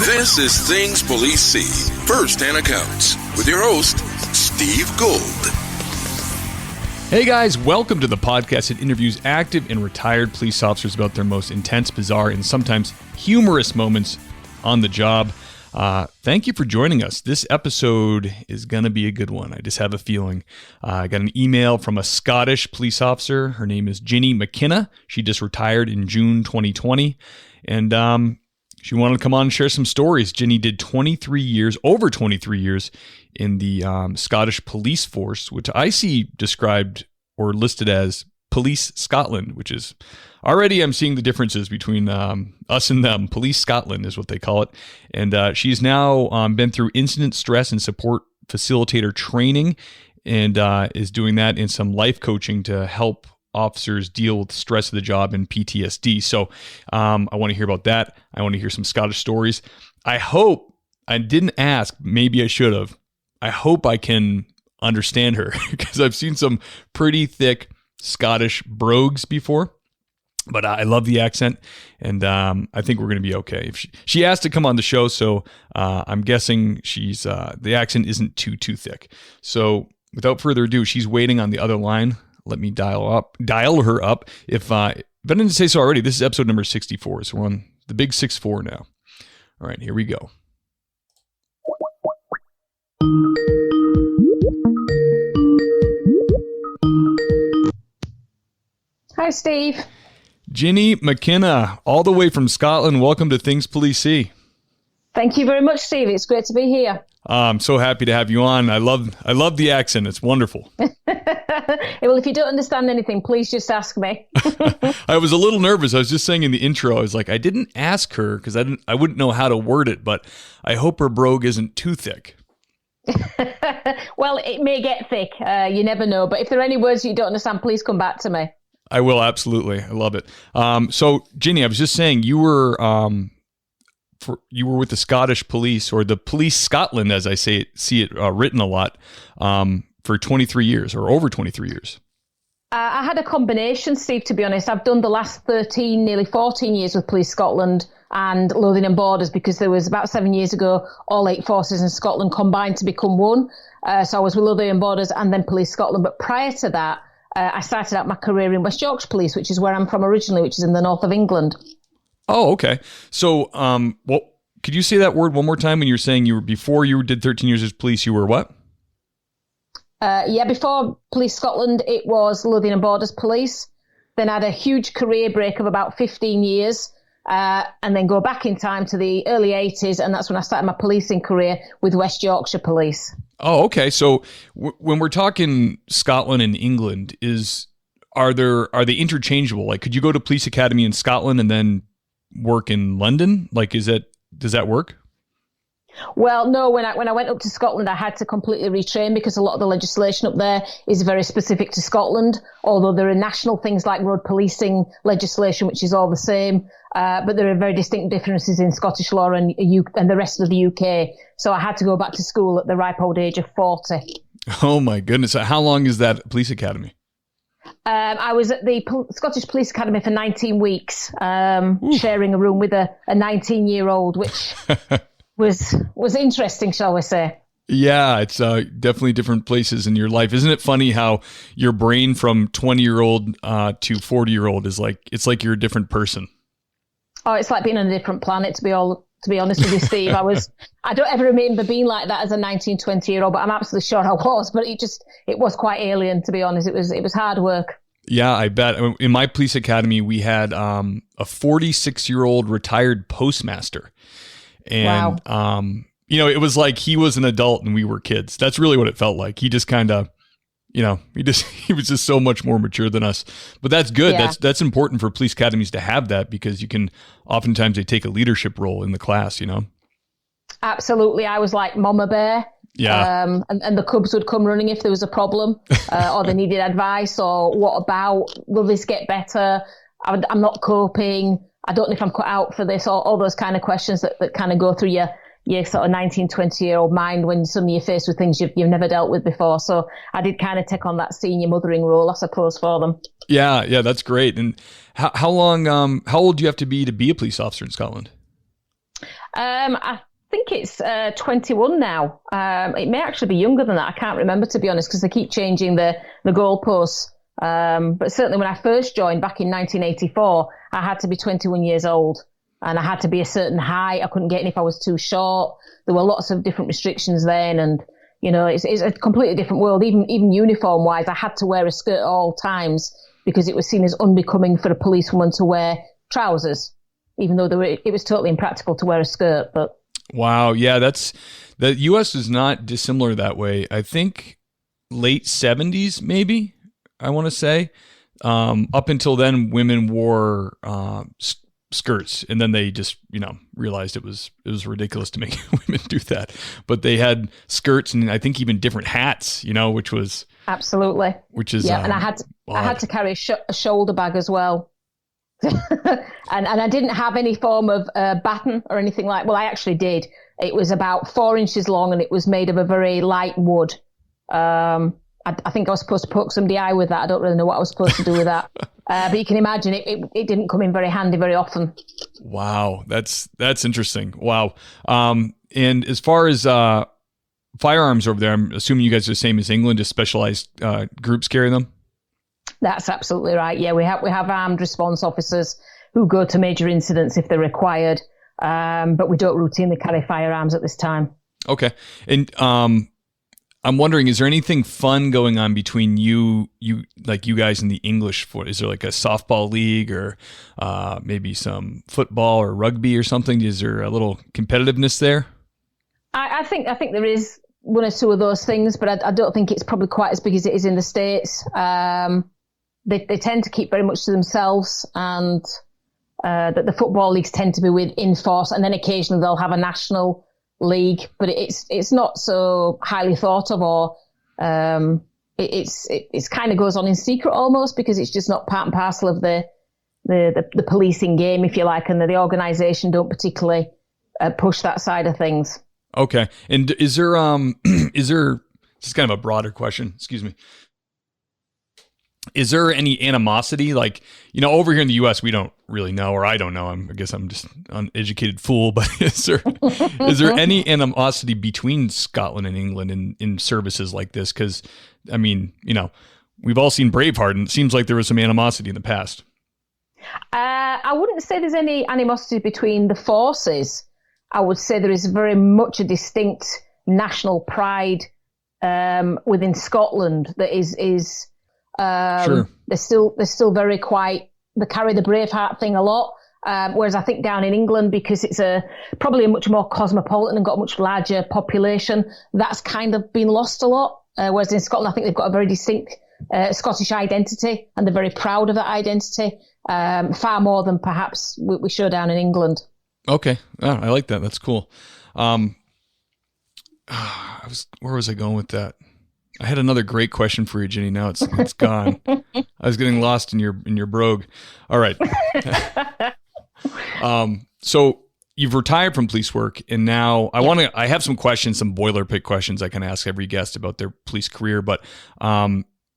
This is Things Police See, First-Hand Accounts, with your host, Steve Gold. Hey guys, welcome to the podcast that interviews active and retired police officers about their most intense, bizarre, and sometimes humorous moments on the job. Thank you for joining us. This episode is going to be a good one. I just have a feeling. I got an email from a Scottish police officer. Her name is Ginny McKenna. She just retired in June 2020. And she wanted to come on and share some stories. Ginny did over 23 years in the Scottish police force, which I see described or listed as Police Scotland, which is already I'm seeing the differences between us and them. Police Scotland is what they call it. And she's now been through incident stress and support facilitator training and is doing that in some life coaching to help officers deal with the stress of the job and PTSD. So I want to hear about that. I want to hear some Scottish stories. I hope, I didn't ask, maybe I should have. I hope I can understand her because I've seen some pretty thick Scottish brogues before, but I love the accent, and I think we're going to be okay. If she asked to come on the show, so I'm guessing she's the accent isn't too thick. So without further ado, she's waiting on the other line. Let me dial her up. If I didn't say so already, this is episode number 64, so we're on the big 64 now. All right, here we go. Hi, Steve. Ginny McKenna, all the way from Scotland. Welcome to Things Police See. Thank you very much, Steve. It's great to be here. I'm so happy to have you on. I love the accent. It's wonderful. Well, if you don't understand anything, please just ask me. I was a little nervous. I was just saying in the intro, I was like, I didn't ask her because I wouldn't know how to word it, but I hope her brogue isn't too thick. Well, it may get thick. You never know. But if there are any words you don't understand, please come back to me. I will, absolutely. I love it. So, Ginny, I was just saying you were with the Scottish police, or the Police Scotland, as I see it written a lot, for 23 years or over 23 years. I had a combination, Steve, to be honest. I've done the last 13, nearly 14 years with Police Scotland and Lothian Borders, because there was about 7 years ago, all 8 forces in Scotland combined to become one. So I was with Lothian Borders and then Police Scotland. But prior to that, I started out my career in West Yorkshire Police, which is where I'm from originally, which is in the north of England. Oh, okay. So, could you say that word one more time when you're saying before you did 13 years as police, you were what? Before Police Scotland, it was Lothian and Borders Police. Then I had a huge career break of about 15 years, and then go back in time to the early 80s, and that's when I started my policing career with West Yorkshire Police. Oh, okay. So when we're talking Scotland and England, are they interchangeable? Like, could you go to police academy in Scotland and then work in London? Like, does that work? Well, no, when I went up to Scotland, I had to completely retrain because a lot of the legislation up there is very specific to Scotland, although there are national things like road policing legislation, which is all the same. But there are very distinct differences in Scottish law and the rest of the UK. So I had to go back to school at the ripe old age of 40. Oh, my goodness. How long is that police academy? I was at the Scottish Police Academy for 19 weeks, sharing a room with a 19-year-old, which was interesting, shall we say. Yeah, it's definitely different places in your life. Isn't it funny how your brain from 20-year-old to 40-year-old is it's like you're a different person? Oh, it's like being on a different planet, to be honest with you, Steve. I don't ever remember being like that as a 19, 20-year-old, but I'm absolutely sure I was. But it was quite alien, to be honest. It was hard work. Yeah, I bet. In my police academy, we had a 46-year-old retired postmaster. And, wow. It was like he was an adult and we were kids. That's really what it felt like. He just kind of, he was just so much more mature than us. But that's good. Yeah. That's important for police academies to have that, because oftentimes they take a leadership role in the class, Absolutely. I was like Mama Bear. Yeah. And the cubs would come running if there was a problem or they needed advice, or what about, will this get better? I'm not coping. I don't know if I'm cut out for this, or all those kind of questions that kind of go through your sort of 19, 20-year-old mind when suddenly you're faced with things you've never dealt with before. So I did kind of take on that senior mothering role, I suppose, for them. Yeah, that's great. And how old do you have to be a police officer in Scotland? I think it's 21 now. It may actually be younger than that. I can't remember, to be honest, because they keep changing the goalposts. But certainly when I first joined back in 1984, I had to be 21 years old and I had to be a certain height. I couldn't get in if I was too short. There were lots of different restrictions then. And, you know, it's a completely different world. Even uniform wise, I had to wear a skirt at all times because it was seen as unbecoming for a policewoman to wear trousers, even though it was totally impractical to wear a skirt. But wow. Yeah, the U.S. is not dissimilar that way. I think late 70s, maybe, I want to say. Up until then, women wore skirts, and then they just, you know, realized it was ridiculous to make women do that. But they had skirts and I think even different hats, you know, which is yeah. And I had to carry a shoulder bag as well. and I didn't have any form of baton or anything well, I actually did. It was about 4 inches long and it was made of a very light wood. I think I was supposed to poke somebody eye with that. I don't really know what I was supposed to do with that. But you can imagine it didn't come in very handy very often. Wow. That's interesting. Wow. And as far as firearms over there, I'm assuming you guys are the same as England, just specialized groups carry them? That's absolutely right. Yeah, we have armed response officers who go to major incidents if they're required, but we don't routinely carry firearms at this time. Okay. And I'm wondering, is there anything fun going on between you guys and the English foot? Is there like a softball league or maybe some football or rugby or something? Is there a little competitiveness there? I think there is one or two of those things, but I don't think it's probably quite as big as it is in the States. They tend to keep very much to themselves, and that the football leagues tend to be with in-force, and then occasionally they'll have a national league, but it's not so highly thought of, or it's kind of goes on in secret almost, because it's just not part and parcel of the policing game, if you like, and the organisation don't particularly push that side of things. Okay. And is there this is kind of a broader question, excuse me. Is there any animosity? Like, you know, over here in the U.S., we don't really know, or I don't know. I guess I'm just an uneducated fool, but is there any animosity between Scotland and England in services like this? Because, I mean, you know, we've all seen Braveheart, and it seems like there was some animosity in the past. I wouldn't say there's any animosity between the forces. I would say there is very much a distinct national pride within Scotland that is sure. They're still very quite, they carry the Braveheart thing a lot. Whereas I think down in England, because it's probably a much more cosmopolitan and got a much larger population, that's kind of been lost a lot. Whereas in Scotland, I think they've got a very distinct Scottish identity, and they're very proud of that identity, far more than perhaps we show down in England. Okay. Oh, I like that. That's cool. Where was I going with that? I had another great question for you, Ginny. Now it's gone. I was getting lost in your brogue. All right. So you've retired from police work, and now I have some questions, some boilerplate questions I can ask every guest about their police career. But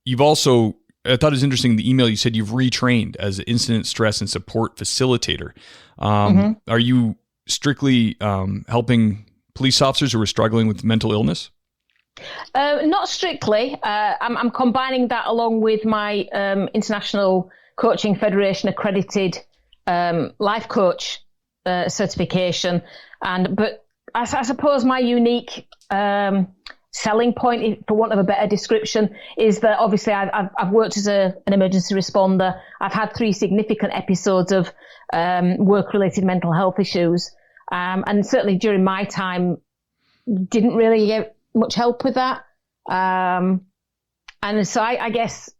you've also, I thought it was interesting, the email you said you've retrained as an incident stress and support facilitator. Are you strictly helping police officers who are struggling with mental illness? Not strictly. I'm combining that along with my International Coaching Federation accredited life coach certification. But I suppose my unique selling point, for want of a better description, is that obviously I've worked as an emergency responder. I've had 3 significant episodes of work-related mental health issues. And certainly during my time, didn't really get much help with that. And so I guess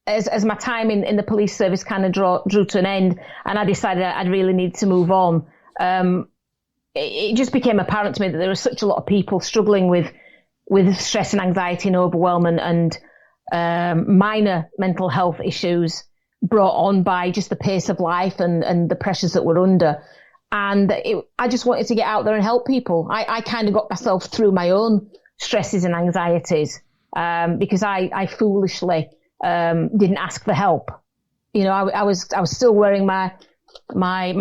as my time in the police service kind of drew to an end, and I decided I'd really need to move on, it just became apparent to me that there were such a lot of people struggling with stress and anxiety and overwhelm and minor mental health issues brought on by just the pace of life and the pressures that we're under. And I just wanted to get out there and help people. I kind of got myself through my own stresses and anxieties because I foolishly didn't ask for help. You know, I was still wearing my I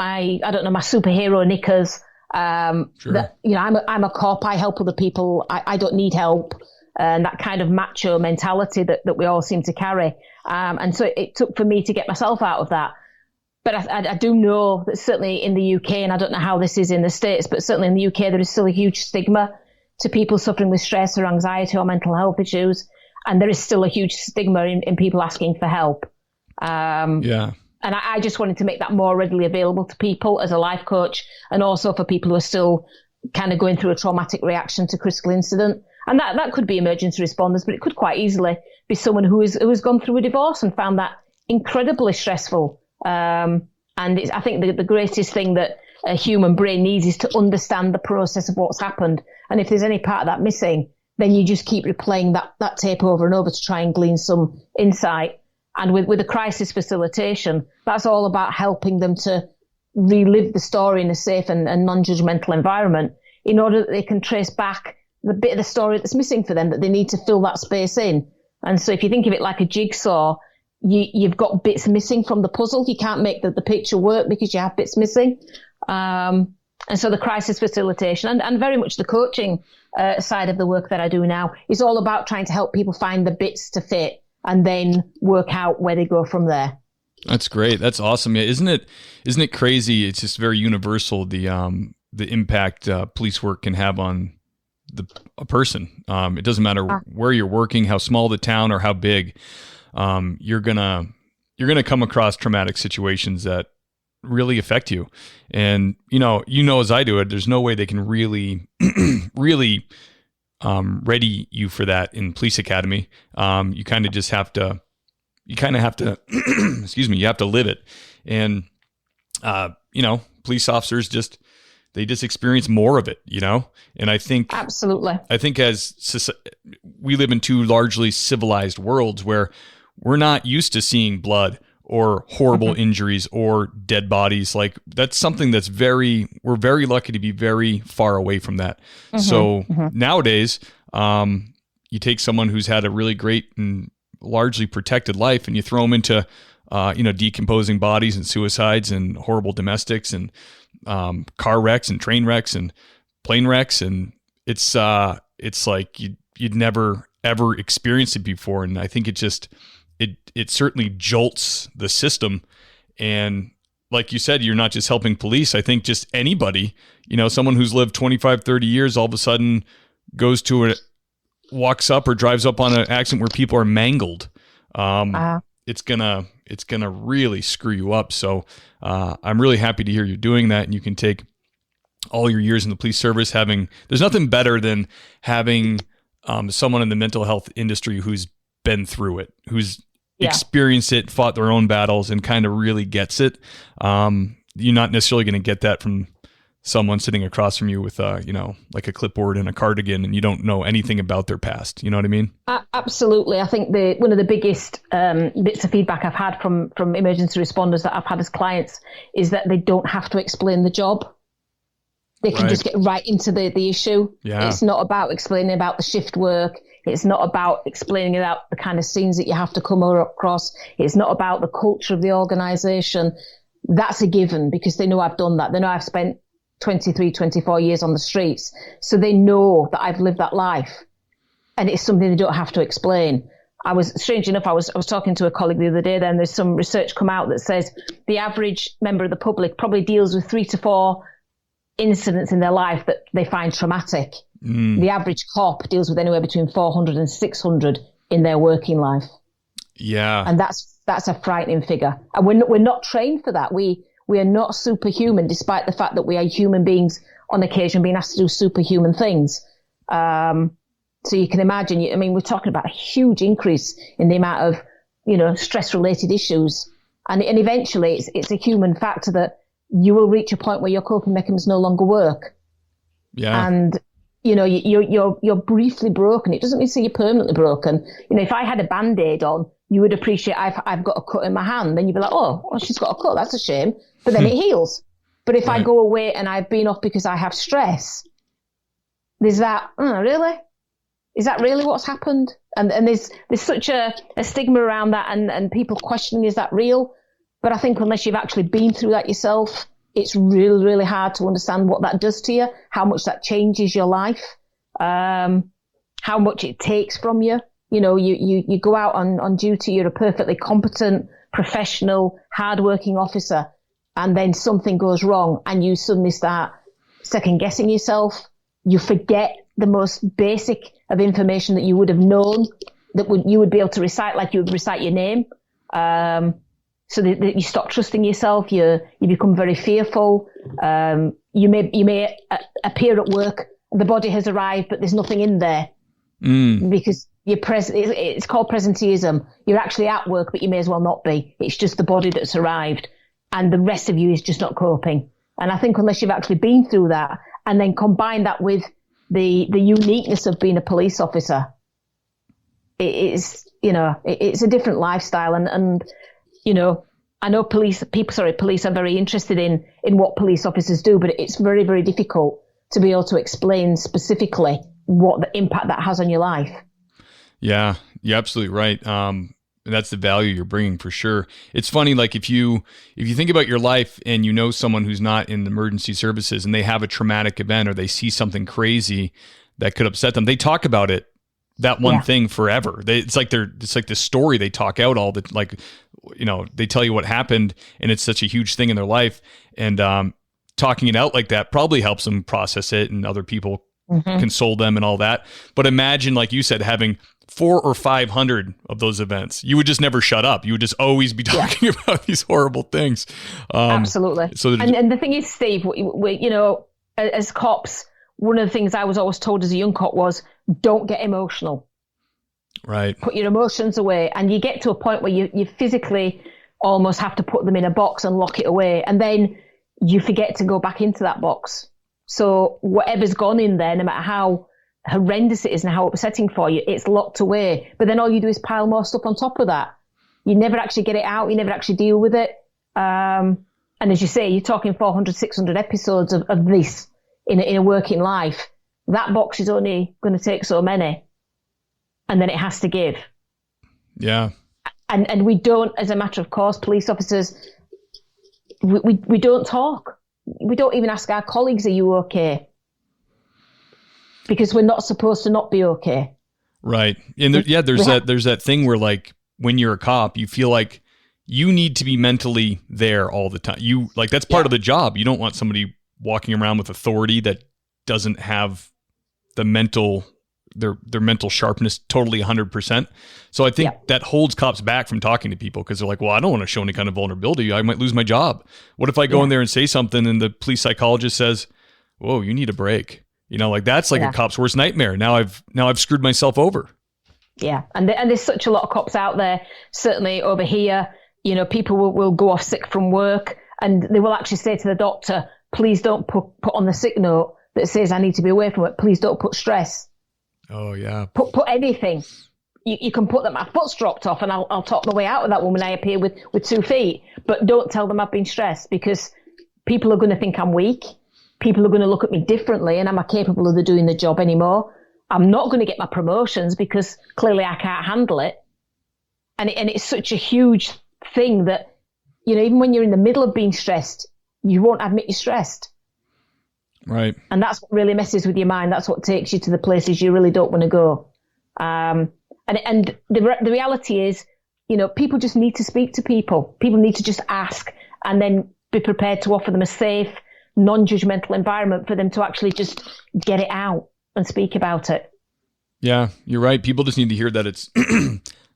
don't know, my superhero knickers Sure. That, I'm a cop. I help other people. I don't need help. And that kind of macho mentality that we all seem to carry. And so it took for me to get myself out of that. But I do know that certainly in the UK, and I don't know how this is in the States, but certainly in the UK, there is still a huge stigma to people suffering with stress or anxiety or mental health issues. And there is still a huge stigma in people asking for help. And I just wanted to make that more readily available to people as a life coach, and also for people who are still kind of going through a traumatic reaction to critical incident. And that could be emergency responders, but it could quite easily be someone who has gone through a divorce and found that incredibly stressful. I think the greatest thing that a human brain needs is to understand the process of what's happened. And if there's any part of that missing, then you just keep replaying that tape over and over to try and glean some insight. And with a crisis facilitation, that's all about helping them to relive the story in a safe and non-judgmental environment in order that they can trace back the bit of the story that's missing for them, that they need to fill that space in. And so if you think of it like a jigsaw, you've got bits missing from the puzzle. You can't make the picture work because you have bits missing. And so the crisis facilitation and very much the coaching side of the work that I do now is all about trying to help people find the bits to fit and then work out where they go from there. That's great. That's awesome. Yeah, isn't it crazy? It's just very universal, the impact police work can have on a person. It doesn't matter where you're working, how small the town or how big. You're gonna come across traumatic situations that really affect you. And as I do it, there's no way they can really ready you for that in police academy. You kind of just have to excuse me, you have to live it. And police officers just experience more of it, and I think absolutely. I think we live in two largely civilized worlds where we're not used to seeing blood or horrible injuries or dead bodies. Like that's something we're very lucky to be very far away from that. So nowadays, you take someone who's had a really great and largely protected life and you throw them into, decomposing bodies and suicides and horrible domestics and car wrecks and train wrecks and plane wrecks. And it's like you'd never ever experienced it before. And I think it certainly jolts the system. And like you said, you're not just helping police. I think just anybody, someone who's lived 25, 30 years, all of a sudden walks up or drives up on an accident where people are mangled. It's gonna really screw you up. So I'm really happy to hear you're doing that, and you can take all your years in the police service there's nothing better than having someone in the mental health industry who's been through it, who's experienced it, fought their own battles, and kind of really gets it. You're not necessarily going to get that from someone sitting across from you with like a clipboard and a cardigan, and you don't know anything about their past. You know what I mean? Absolutely. I think one of the biggest bits of feedback I've had from emergency responders that I've had as clients is that they don't have to explain the job. They can just get right into the issue. Yeah. It's not about explaining about the shift work. It's not about explaining about the kind of scenes that you have to come across. It's not about the culture of the organization. That's a given because they know I've done that. They know I've spent 23, 24 years on the streets. So they know that I've lived that life. And it's something they don't have to explain. Strange enough, I was talking to a colleague the other day, then there's some research come out that says the average member of the public probably deals with 3 to 4 incidents in their life that they find traumatic. The average cop deals with anywhere between 400 and 600 in their working life. Yeah. And that's a frightening figure. And we're not trained for that. We are not superhuman, despite the fact that we are human beings on occasion being asked to do superhuman things. So you can imagine, we're talking about a huge increase in the amount of, stress-related issues. And eventually it's a human factor that you will reach a point where your coping mechanisms no longer work. Yeah. And, you're briefly broken. It doesn't mean to say you're permanently broken. If I had a Band-Aid on, you would appreciate I've got a cut in my hand. Then you'd be like, oh, she's got a cut. That's a shame. But then it heals. But if I go away and I've been off because I have stress, there's that, really? Is that really what's happened? And there's such a stigma around that and people questioning, is that real? But I think unless you've actually been through that yourself, it's really, really hard to understand what that does to you, how much that changes your life, how much it takes from you. You know, you go out on duty, you're a perfectly competent, professional, hardworking officer, and then something goes wrong and you suddenly start second guessing yourself. You forget the most basic of information that you would have known, that you would be able to recite, like you would recite your name. So that you stop trusting yourself. You become very fearful. You may appear at work, the body has arrived, but there's nothing in there because you're it's called presenteeism. You're actually at work, but you may as well not be. It's just the body that's arrived, and the rest of you is just not coping. And I think unless you've actually been through that, and then combine that with the uniqueness of being a police officer, it's a different lifestyle. And you know, I know police are very interested in what police officers do, but it's very, very difficult to be able to explain specifically what the impact that has on your life. Yeah, you're absolutely right. That's the value you're bringing for sure. It's funny, like if you think about your life and you know someone who's not in emergency services and they have a traumatic event or they see something crazy that could upset them, they talk about it, that one thing forever. It's like this story they talk out all the, like, you know, they tell you what happened and it's such a huge thing in their life. And talking it out like that probably helps them process it, and other people console them and all that. But imagine, like you said, having 400 or 500 of those events. You would just never shut up. You would just always be talking about these horrible things. Absolutely. So and the thing is, Steve, we, you know, as cops, one of the things I was always told as a young cop was, don't get emotional. Right. Put your emotions away. And you get to a point where you physically almost have to put them in a box and lock it away. And then you forget to go back into that box. So whatever's gone in there, no matter how horrendous it is and how upsetting for you, it's locked away. But then all you do is pile more stuff on top of that. You never actually get it out. You never actually deal with it. And as you say, you're talking 400, 600 episodes of this in a working life. That box is only going to take so many. And then it has to give. Yeah. And we don't, as a matter of course, police officers, we don't talk. We don't even ask our colleagues, are you okay? Because we're not supposed to not be okay. Right. And there's that thing where, like, when you're a cop, you feel like you need to be mentally there all the time. You, like, that's part of the job. You don't want somebody walking around with authority that doesn't have the mental, their mental sharpness totally 100%. So I think that holds cops back from talking to people, because they're like, well, I don't want to show any kind of vulnerability. I might lose my job. What if I go in there and say something and the police psychologist says, whoa, you need a break? You know, like, that's like a cop's worst nightmare. Now I've screwed myself over. Yeah. And there's such a lot of cops out there, certainly over here. You know, people will go off sick from work and they will actually say to the doctor, please don't put on the sick note that says I need to be away from it. Please don't put stress. Oh, yeah. Put anything. You can put that my foot's dropped off and I'll talk my way out of that when I appear with 2 feet. But don't tell them I've been stressed, because people are going to think I'm weak. People are going to look at me differently, and am I capable of doing the job anymore? I'm not going to get my promotions because clearly I can't handle it. And it's such a huge thing that, you know, even when you're in the middle of being stressed, you won't admit you're stressed. Right. And that's what really messes with your mind. That's what takes you to the places you really don't want to go. And the reality is, you know, people just need to speak to people. People need to just ask, and then be prepared to offer them a safe, non-judgmental environment for them to actually just get it out and speak about it. Yeah, you're right. People just need to hear that it's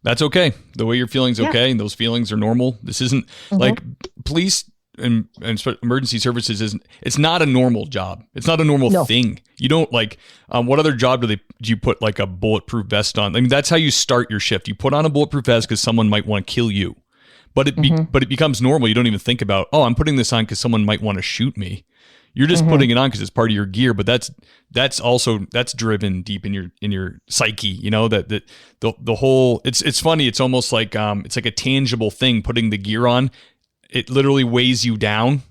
that's okay. The way you're feeling's okay, and those feelings are normal. This isn't like police and emergency services it's not a normal job. It's not a normal thing. You don't like, what other job do you put like a bulletproof vest on? I mean, that's how you start your shift. You put on a bulletproof vest because someone might want to kill you, but it becomes normal. You don't even think about, oh, I'm putting this on because someone might want to shoot me. You're just putting it on because it's part of your gear, but that's also driven deep in your psyche, you know, that the whole, it's funny. It's almost like, it's like a tangible thing, putting the gear on. It literally weighs you down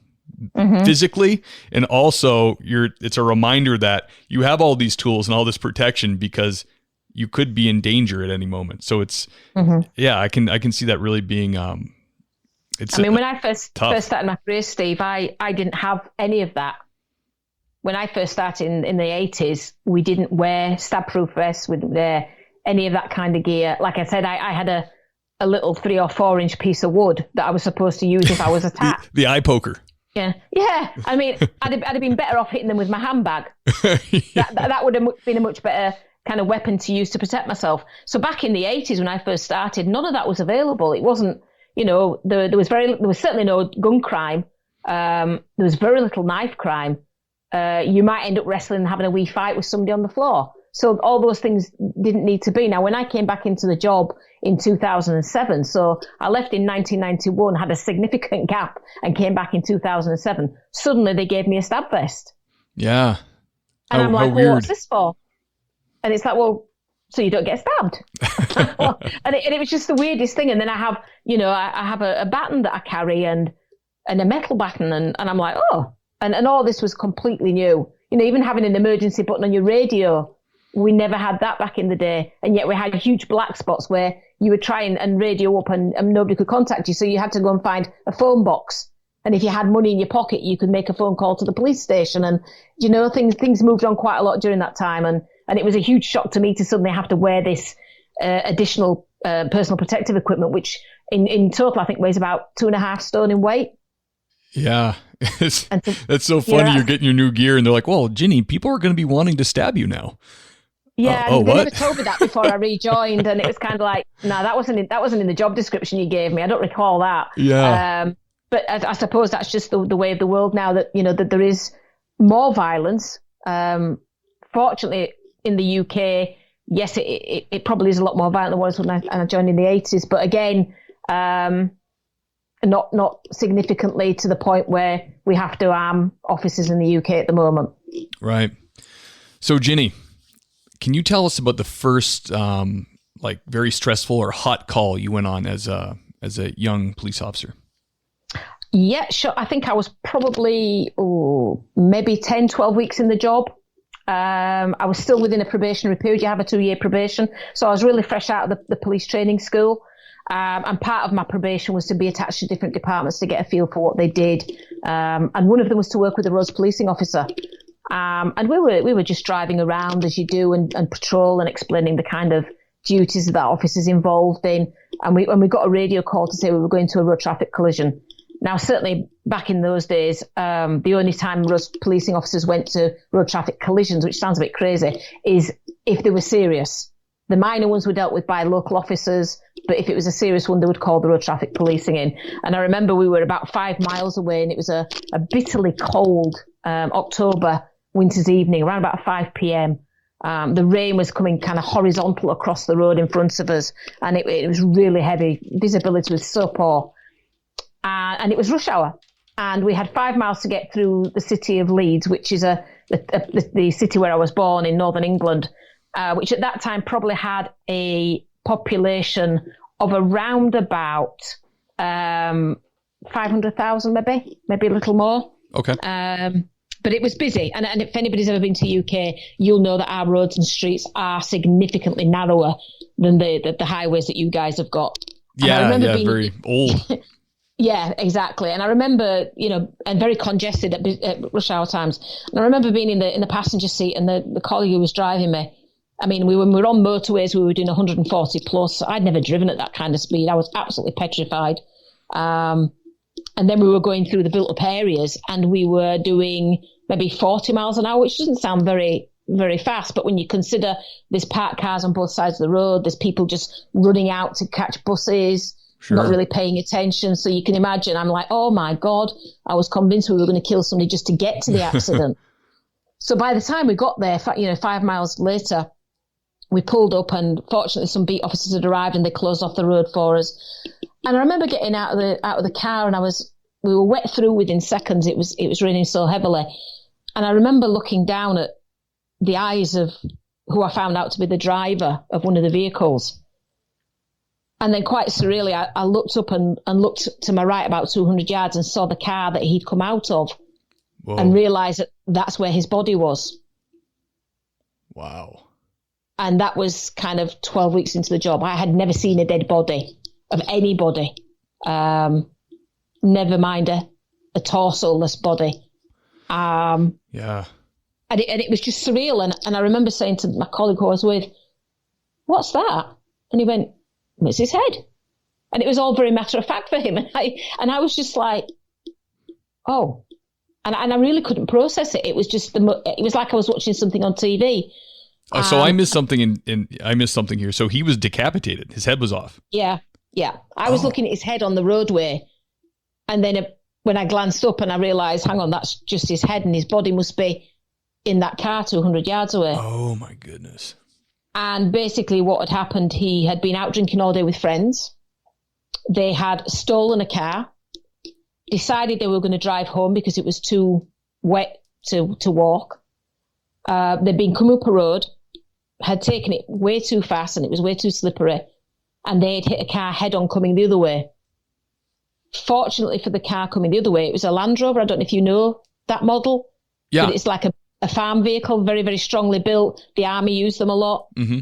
physically. And also it's a reminder that you have all these tools and all this protection because you could be in danger at any moment. So it's, I can see that really being, When I first started my career, Steve, I didn't have any of that. When I first started in the 80s, we didn't wear stab-proof vests, we didn't wear any of that kind of gear. Like I said, I had a little 3 or 4 inch piece of wood that I was supposed to use if I was attacked. the eye poker. Yeah. I'd have been better off hitting them with my handbag. That would have been a much better kind of weapon to use to protect myself. So back in the 80s when I first started, none of that was available. It wasn't, there was certainly no gun crime. There was very little knife crime. You might end up wrestling and having a wee fight with somebody on the floor. So all those things didn't need to be. Now, when I came back into the job in 2007, so I left in 1991, had a significant gap and came back in 2007, suddenly they gave me a stab vest. Yeah. And I'm like, well, what's this for? And it's like, well, so you don't get stabbed. and it was just the weirdest thing. And then I have, I have a baton that I carry and a metal baton. And I'm like, oh, and all this was completely new. Even having an emergency button on your radio, we never had that back in the day. And yet we had huge black spots where you would try and radio up and nobody could contact you. So you had to go and find a phone box. And if you had money in your pocket, you could make a phone call to the police station. And, things moved on quite a lot during that time. And it was a huge shock to me to suddenly have to wear this additional personal protective equipment, which in total, I think weighs about 2.5 stone in weight. Yeah. That's so funny. You're getting your new gear and they're like, well, Ginny, people are going to be wanting to stab you now. Yeah, they never told me that before I rejoined, and it was kind of like, no, that wasn't in the job description you gave me. I don't recall that. Yeah. But I suppose that's just the way of the world now. That that there is more violence. Fortunately, in the UK, yes, it probably is a lot more violent than it was when I joined in the 80s. But again, not significantly to the point where we have to arm officers in the UK at the moment. Right. So, Ginny, can you tell us about the first very stressful or hot call you went on as a young police officer? Yeah, sure. I think I was probably maybe 10, 12 weeks in the job. I was still within a probationary period. You have a 2-year probation. So I was really fresh out of the police training school. And part of my probation was to be attached to different departments to get a feel for what they did. And one of them was to work with a roads policing officer. And we were just driving around as you do and patrol and explaining the kind of duties that officers involved in. And we got a radio call to say we were going to a road traffic collision. Now, certainly back in those days, the only time road policing officers went to road traffic collisions, which sounds a bit crazy, is if they were serious. The minor ones were dealt with by local officers, but if it was a serious one, they would call the road traffic policing in. And I remember we were about 5 miles away, and it was a bitterly cold October winter's evening, around about 5 p.m. The rain was coming kind of horizontal across the road in front of us, and it was really heavy. Visibility was so poor. And it was rush hour. And we had 5 miles to get through the city of Leeds, which is the city where I was born in northern England, which at that time probably had a population of around about 500,000, maybe a little more. Okay. But it was busy. And if anybody's ever been to UK, you'll know that our roads and streets are significantly narrower than the highways that you guys have got. Yeah, very old. Yeah, exactly. And I remember, and very congested at rush hour times. And I remember being in the passenger seat, and the colleague who was driving me, when we were on motorways, we were doing 140 plus. I'd never driven at that kind of speed. I was absolutely petrified. And then we were going through the built up areas, and we were doing maybe 40 miles an hour, which doesn't sound very, very fast. But when you consider there's parked cars on both sides of the road, there's people just running out to catch buses, sure, not really paying attention. So you can imagine, I'm like, oh my God, I was convinced we were going to kill somebody just to get to the accident. So by the time we got there, 5 miles later, we pulled up, and fortunately some beat officers had arrived and they closed off the road for us. And I remember getting out of the car, and we were wet through within seconds. It was raining so heavily. And I remember looking down at the eyes of who I found out to be the driver of one of the vehicles. And then quite surreally, I looked up and looked to my right about 200 yards and saw the car that he'd come out of. Whoa. And realised that that's where his body was. Wow. And that was kind of 12 weeks into the job. I had never seen a dead body of anybody. never mind a torso-less body. Yeah. And it was just surreal. And I remember saying to my colleague who I was with, "What's that?" And he went, "It's his head." And it was all very matter of fact for him. And I was just like, oh. And I really couldn't process it. It was just it was like I was watching something on TV. Oh, so I missed something I missed something here. So he was decapitated. His head was off. Yeah. I was looking at his head on the roadway, and then when I glanced up and I realised, hang on, that's just his head, and his body must be in that car 200 yards away. Oh my goodness. And basically what had happened, he had been out drinking all day with friends. They had stolen a car, decided they were going to drive home because it was too wet to walk. They'd been coming up a road, had taken it way too fast, and it was way too slippery, and they had hit a car head on coming the other way. Fortunately for the car coming the other way, it was a Land Rover. I don't know if you know that model. Yeah. But it's like a farm vehicle, very, very strongly built. The army used them a lot. Mm-hmm.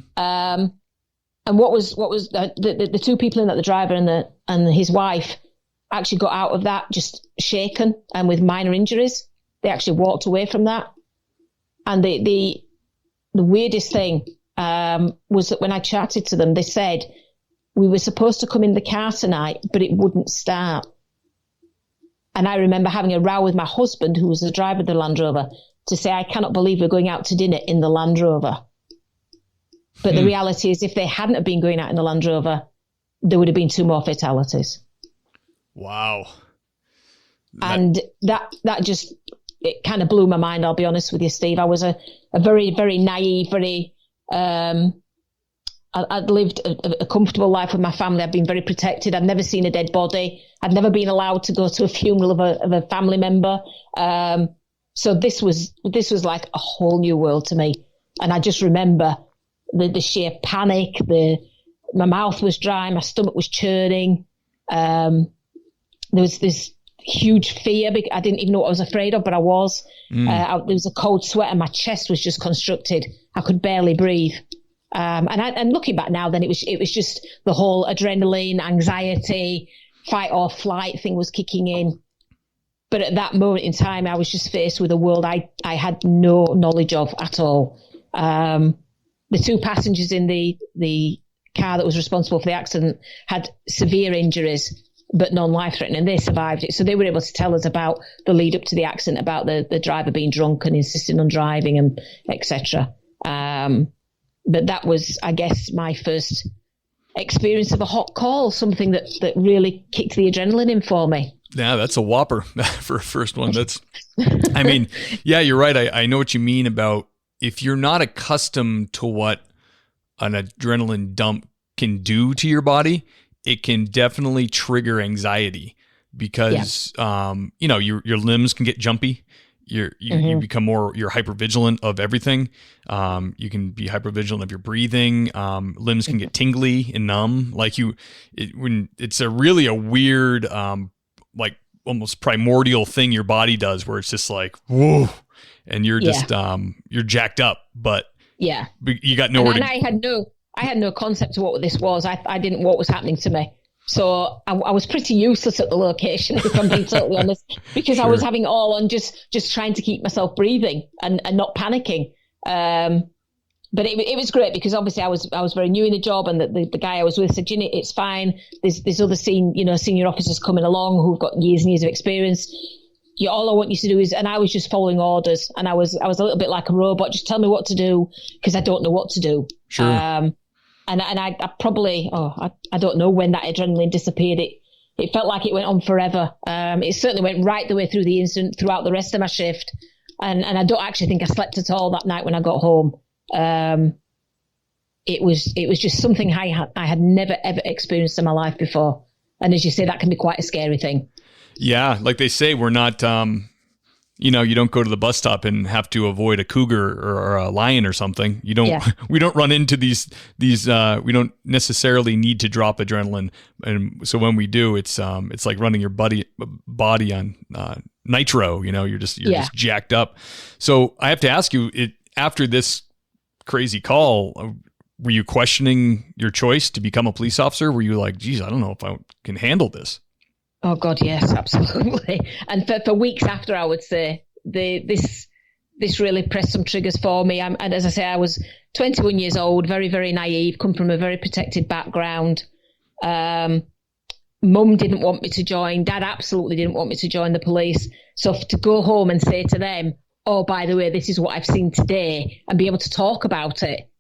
And what was the two people in that, the driver and his wife, actually got out of that just shaken and with minor injuries. They actually walked away from that. And the weirdest thing was that when I chatted to them, they said, we were supposed to come in the car tonight, but it wouldn't start. And I remember having a row with my husband, who was the driver of the Land Rover, to say, I cannot believe we're going out to dinner in the Land Rover. But the reality is, if they hadn't have been going out in the Land Rover, there would have been 2 more fatalities. Wow. And that just, it kind of blew my mind, I'll be honest with you, Steve. I was a very, very naive, I'd lived a comfortable life with my family. I'd been very protected. I'd never seen a dead body. I'd never been allowed to go to a funeral of a family member. So this was like a whole new world to me. And I just remember the sheer panic. My mouth was dry. My stomach was churning. There was this huge fear. I didn't even know what I was afraid of, but I was. There was a cold sweat, and my chest was just constricted. I could barely breathe. And looking back now, then it was just the whole adrenaline, anxiety, fight or flight thing was kicking in. But at that moment in time, I was just faced with a world I had no knowledge of at all. The 2 passengers in the car that was responsible for the accident had severe injuries, but non-life-threatening. They survived it. So they were able to tell us about the lead up to the accident, about the driver being drunk and insisting on driving, and etc. But that was, I guess, my first experience of a hot call, something that really kicked the adrenaline in for me. Yeah, that's a whopper for a first one. I mean, yeah, you're right. I know what you mean about if you're not accustomed to what an adrenaline dump can do to your body, it can definitely trigger anxiety because, your limbs can get jumpy. You become you're hypervigilant of everything. You can be hypervigilant of your breathing. Limbs can get tingly and numb. When it's really a weird, like almost primordial thing your body does, where it's just like, whoa, and you're just, you're jacked up, but you got nowhere and I had no concept of what this was. I didn't know what was happening to me. So I was pretty useless at the location, if I'm being totally honest, because I was having it all on just trying to keep myself breathing and not panicking. But it was great because obviously I was very new in the job, and the guy I was with said, Ginny, it's fine. There's other senior officers coming along who've got years and years of experience. All I want you to do is, and I was just following orders, and I was a little bit like a robot. Just tell me what to do because I don't know what to do. Sure. And I probably, I don't know when that adrenaline disappeared. It felt like it went on forever. It certainly went right the way through the incident, throughout the rest of my shift. And I don't actually think I slept at all that night when I got home. It was just something I had never, ever experienced in my life before. And as you say, that can be quite a scary thing. Yeah. Like they say, we're not, you don't go to the bus stop and have to avoid a cougar or a lion or something. We don't run into these, we don't necessarily need to drop adrenaline. And so when we do, it's like running your body on, nitro, you're just jacked up. So I have to ask you, after this crazy call, were you questioning your choice to become a police officer? Were you like, geez, I don't know if I can handle this? Oh God, yes, absolutely. And for weeks after, I would say this really pressed some triggers for me. And as I say, I was 21 years old, very, very naive, come from a very protected background. Mum didn't want me to join. Dad absolutely didn't want me to join the police. So to go home and say to them, oh, by the way, this is what I've seen today, and be able to talk about it,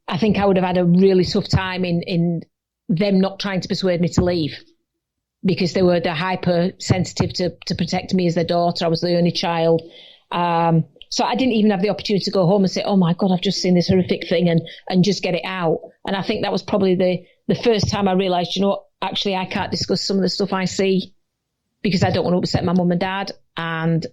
I think I would have had a really tough time in them not trying to persuade me to leave, because they're hypersensitive to protect me as their daughter. I was the only child. So I didn't even have the opportunity to go home and say, oh my God, I've just seen this horrific thing, and just get it out. And I think that was probably the first time I realised, you know what, actually I can't discuss some of the stuff I see because I don't want to upset my mum and dad. And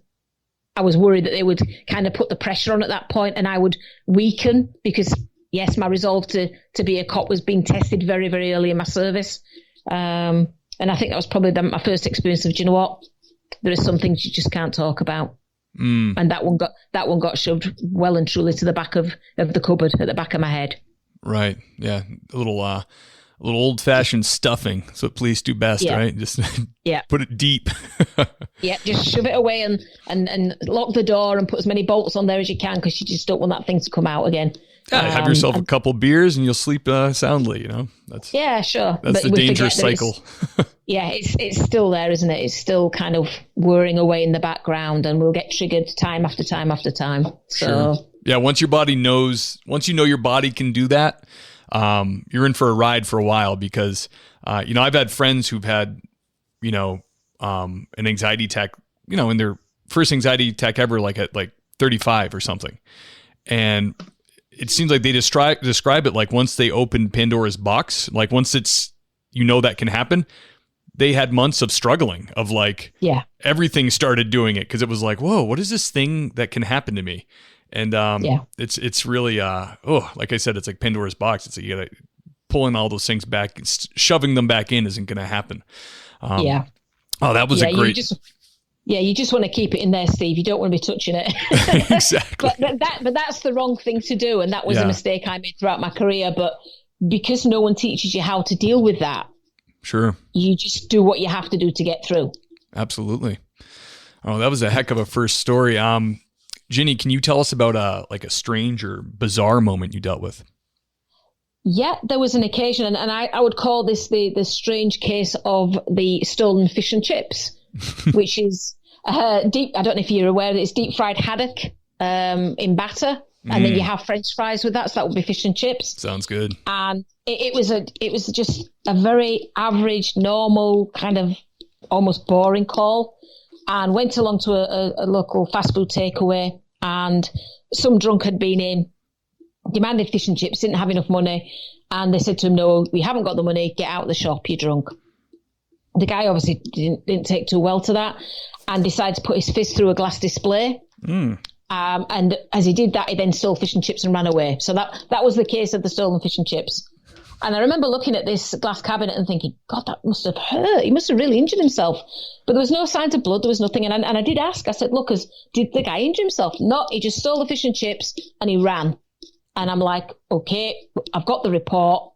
I was worried that they would kind of put the pressure on at that point and I would weaken, because yes, my resolve to be a cop was being tested very, very early in my service. And I think that was probably my first experience of, do you know what, there are some things you just can't talk about. And that one got shoved well and truly to the back of the cupboard at the back of my head. Right. Yeah. A little old fashioned stuffing. That's what police do best, right? Just put it deep. Yeah. Just shove it away and lock the door and put as many bolts on there as you can, because you just don't want that thing to come out again. Have yourself a couple beers and you'll sleep soundly, you know? Sure. That's the dangerous cycle. It's still there, isn't it? It's still kind of whirring away in the background, and we'll get triggered time after time after time. So sure. Yeah, once you know your body can do that, you're in for a ride for a while, because I've had friends who've had, an anxiety attack, in their first anxiety attack ever, like at 35 or something. And it seems like they describe it like once they open Pandora's box, like once it's, that can happen, they had months of struggling of everything started doing it. Cause it was like, whoa, what is this thing that can happen to me? And it's really, like I said, it's like Pandora's box. It's like you gotta pulling all those things back, shoving them back in isn't going to happen. Oh, that was a great. You just want to keep it in there, Steve. You don't want to be touching it. Exactly. but that's the wrong thing to do. And that was a mistake I made throughout my career. But because no one teaches you how to deal with that, sure, you just do what you have to do to get through. Absolutely. Oh, that was a heck of a first story. Ginny, can you tell us about a strange or bizarre moment you dealt with? Yeah, there was an occasion, and I would call this the strange case of the stolen fish and chips, which is deep. I don't know if you're aware that it's deep fried haddock in batter, and then you have French fries with that. So that would be fish and chips. Sounds good. And it was just a very average, normal, kind of almost boring call, and went along to a local fast food takeaway, and some drunk had been in, demanded fish and chips, didn't have enough money, and they said to him, no, we haven't got the money, get out of the shop, you're drunk. The guy obviously didn't take too well to that, and decided to put his fist through a glass display. And as he did that, he then stole fish and chips and ran away. So that was the case of the stolen fish and chips. And I remember looking at this glass cabinet and thinking, God, that must have hurt. He must have really injured himself. But there was no signs of blood. There was nothing. And I did ask. I said, look, did the guy injure himself? No, he just stole the fish and chips and he ran. And I'm like, okay, I've got the report.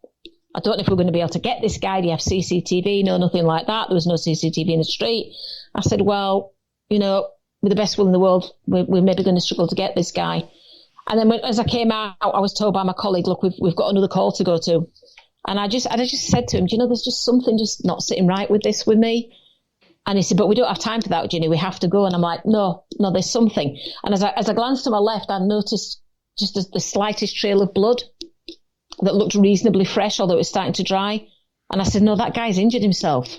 I don't know if we're going to be able to get this guy. Do you have CCTV? No, nothing like that. There was no CCTV in the street. I said, well, with the best will in the world, we're maybe going to struggle to get this guy. And then as I came out, I was told by my colleague, look, we've got another call to go to. And I just said to him, there's just something just not sitting right with me. And he said, but we don't have time for that, Ginny. We have to go. And I'm like, no, there's something. And as I glanced to my left, I noticed just the slightest trail of blood that looked reasonably fresh, although it was starting to dry. And I said, no, that guy's injured himself.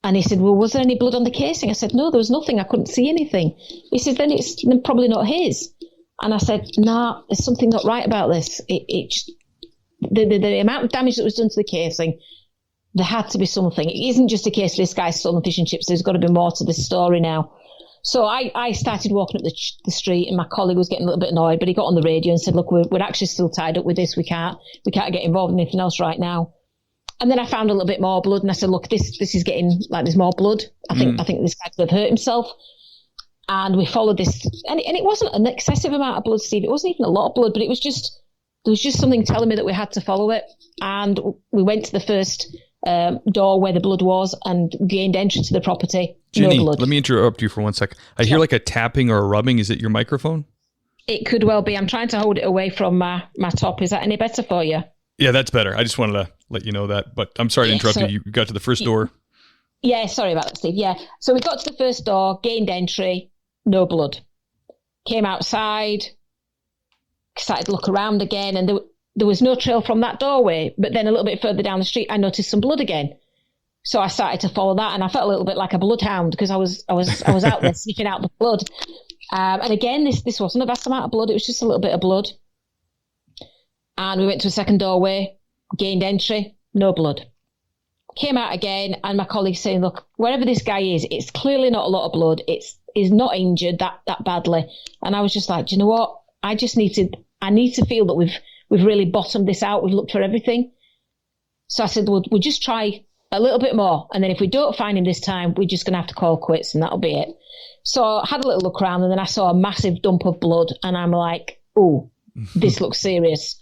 And he said, well, was there any blood on the casing? I said, no, there was nothing. I couldn't see anything. He said, then it's probably not his. And I said, nah, there's something not right about this. The amount of damage that was done to the casing, there had to be something. It isn't just a case of this guy stolen fish and chips. There's got to be more to this story now. So I started walking up the street, and my colleague was getting a little bit annoyed, but he got on the radio and said, look, we're actually still tied up with this. We can't get involved in anything else right now. And then I found a little bit more blood, and I said, look, this is getting like there's more blood. I think this guy could have hurt himself. And we followed this, and it wasn't an excessive amount of blood, Steve. It wasn't even a lot of blood, but there was just something telling me that we had to follow it. And we went to the first door where the blood was and gained entry to the property. Ginny, no blood. Let me interrupt you for 1 sec. I hear like a tapping or a rubbing. Is it your microphone? It could well be. I'm trying to hold it away from my top. Is that any better for you? Yeah, that's better. I just wanted to let you know that. But I'm sorry to interrupt you. You got to the first door. Yeah, sorry about that, Steve. Yeah. So we got to the first door, gained entry, no blood. Came outside, started to look around again, and there was no trail from that doorway. But then a little bit further down the street, I noticed some blood again. So I started to follow that, and I felt a little bit like a bloodhound because I was out there sniffing out the blood. And again, this wasn't a vast amount of blood; it was just a little bit of blood. And we went to a second doorway, gained entry, no blood. Came out again, and my colleague's saying, "Look, wherever this guy is, it's clearly not a lot of blood. He's not injured that badly." And I was just like, "Do you know what? I need to feel that we've really bottomed this out. We've looked for everything." So I said, "We'll just try a little bit more, and then if we don't find him this time, we're just going to have to call quits, and that'll be it." So I had a little look around, and then I saw a massive dump of blood, and I'm like, "Oh, this looks serious."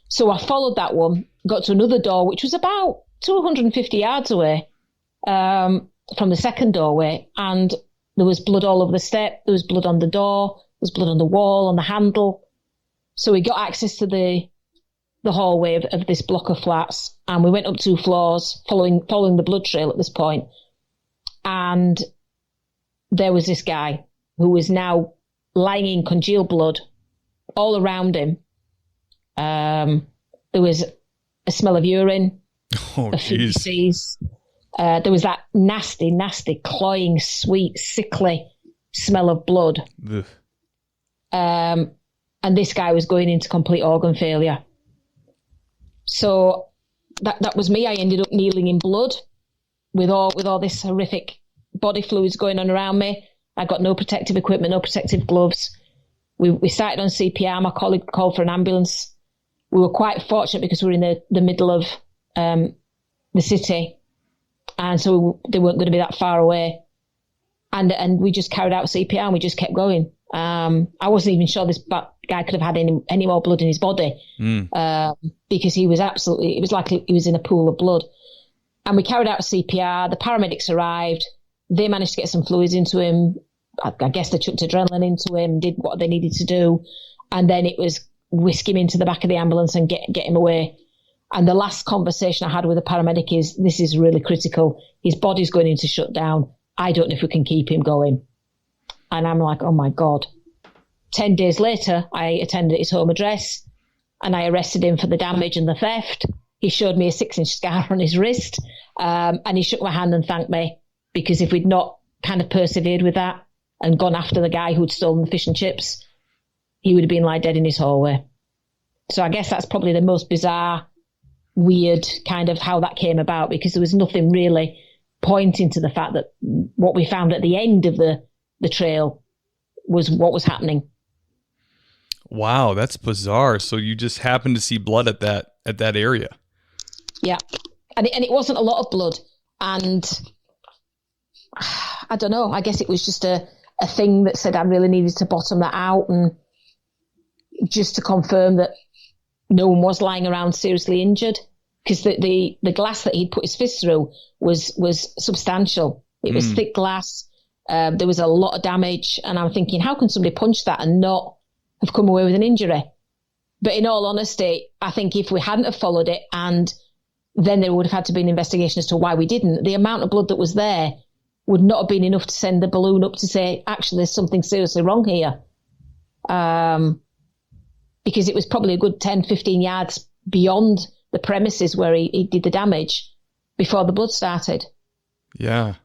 So I followed that one, got to another door, which was about 250 yards away from the second doorway, and there was blood all over the step, there was blood on the door, there was blood on the wall, on the handle. So we got access to the hallway of this block of flats, and we went up 2 floors following the blood trail at this point. And there was this guy who was now lying in congealed blood all around him. There was a smell of urine, of feces. There was that nasty, nasty, cloying, sweet, sickly smell of blood. And this guy was going into complete organ failure. So that was me. I ended up kneeling in blood with all this horrific body fluids going on around me. I got no protective equipment, no protective gloves. We started on CPR. My colleague called for an ambulance. We were quite fortunate because we were in the middle of the city, and so they weren't going to be that far away. And we just carried out CPR and we just kept going. I wasn't even sure this guy could have had any more blood in his body because it was like he was in a pool of blood. And we carried out CPR. The paramedics arrived. They managed to get some fluids into him. I guess they chucked adrenaline into him, did what they needed to do. And then it was whisk him into the back of the ambulance and get him away. And the last conversation I had with the paramedic is, "This is really critical. His body's going into shutdown. I don't know if we can keep him going." And I'm like, oh my God. 10 days later, I attended his home address and I arrested him for the damage and the theft. He showed me a 6-inch scar on his wrist, and he shook my hand and thanked me, because if we'd not kind of persevered with that and gone after the guy who'd stolen the fish and chips, he would have been lying dead in his hallway. So I guess that's probably the most bizarre, weird kind of how that came about, because there was nothing really pointing to the fact that what we found at the end of the trail was what was happening. Wow, that's bizarre. So you just happened to see blood at that area. Yeah. And it wasn't a lot of blood. And I don't know, I guess it was just a thing that said I really needed to bottom that out, and just to confirm that no one was lying around seriously injured, because the glass that he'd put his fist through was substantial. It was thick glass. There was a lot of damage, and I'm thinking, how can somebody punch that and not have come away with an injury? But in all honesty, I think if we hadn't have followed it, and then there would have had to be an investigation as to why we didn't, the amount of blood that was there would not have been enough to send the balloon up to say, actually, there's something seriously wrong here. Because it was probably a good 10, 15 yards beyond the premises where he did the damage before the blood started. Yeah.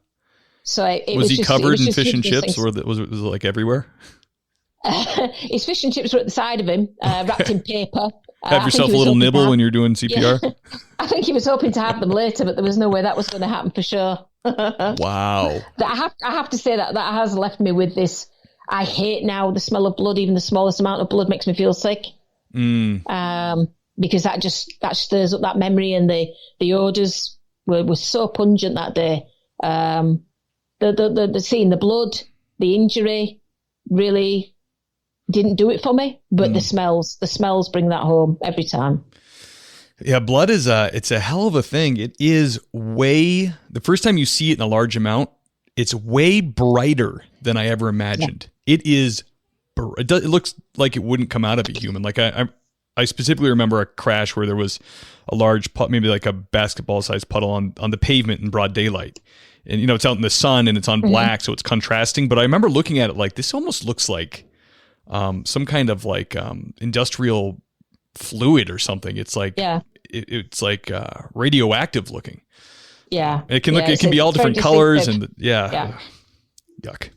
So was he covered in fish and chips, or was it like everywhere? His fish and chips were at the side of him, wrapped in paper. Have yourself a little nibble when you're doing CPR? Yeah. I think he was hoping to have them later, but there was no way that was going to happen for sure. Wow. I have to say that has left me with this. I hate now the smell of blood. Even the smallest amount of blood makes me feel sick. Because that stirs up that memory, and the odours were so pungent that day. The seeing the blood, the injury really didn't do it for me, but the smells bring that home every time. Yeah, blood is it's a hell of a thing. It is the first time you see it in a large amount, it's way brighter than I ever imagined. Yeah. It looks like it wouldn't come out of a human. Like I specifically remember a crash where there was a large, maybe like a basketball-sized puddle on the pavement in broad daylight. And, it's out in the sun and it's on black, so it's contrasting. But I remember looking at it like, this almost looks like some kind of like industrial fluid or something. It's like, it's like radioactive looking. Yeah. It can look, it can be all different colors and yuck.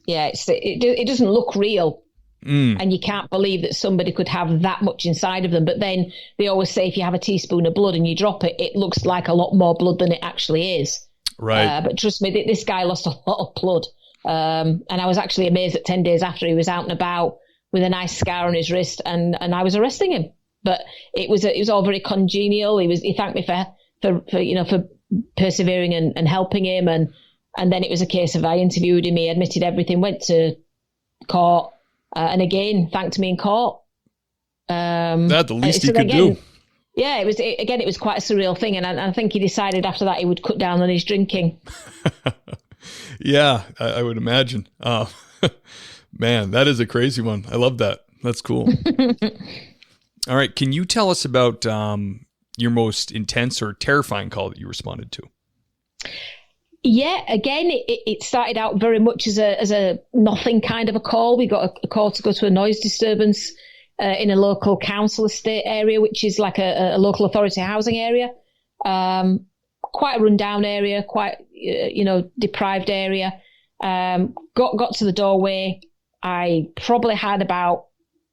Yeah. It doesn't look real. And you can't believe that somebody could have that much inside of them. But then they always say if you have a teaspoon of blood and you drop it, it looks like a lot more blood than it actually is. Right. But trust me, this guy lost a lot of blood. And I was actually amazed that 10 days after he was out and about with a nice scar on his wrist and I was arresting him. But it was all very congenial. He thanked me for persevering and helping him. And then it was a case of I interviewed him, he admitted everything, went to court. And again, thanked me in court. That's the least he could do. Yeah, it was quite a surreal thing. And I think he decided after that he would cut down on his drinking. Yeah, I would imagine. Man, that is a crazy one. I love that. That's cool. All right. Can you tell us about your most intense or terrifying call that you responded to? Yeah, again, it started out very much as a nothing kind of a call. We got a call to go to a noise disturbance in a local council estate area, which is like a local authority housing area. Quite a rundown area, quite, deprived area. Got to the doorway. I probably had about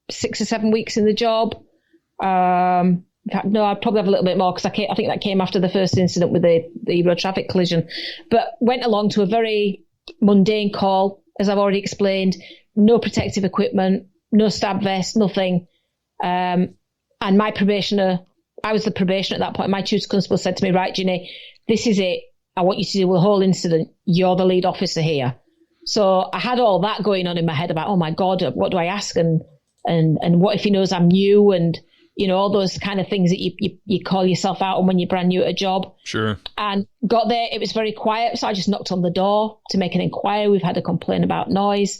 6 or 7 weeks in the job. In fact, no, I'd probably have a little bit more because I think that came after the first incident with the road traffic collision. But went along to a very mundane call, as I've already explained. No protective equipment, no stab vest, nothing. And my probationer, I was the probationer at that point. My tutor constable said to me, right, Ginny, this is it. I want you to deal with the whole incident. You're the lead officer here. So I had all that going on in my head about, oh my God, what do I ask? And what if he knows I'm new? And all those kind of things that you call yourself out on when you're brand new at a job. Sure. And got there, it was very quiet. So I just knocked on the door to make an inquiry. We've had a complaint about noise.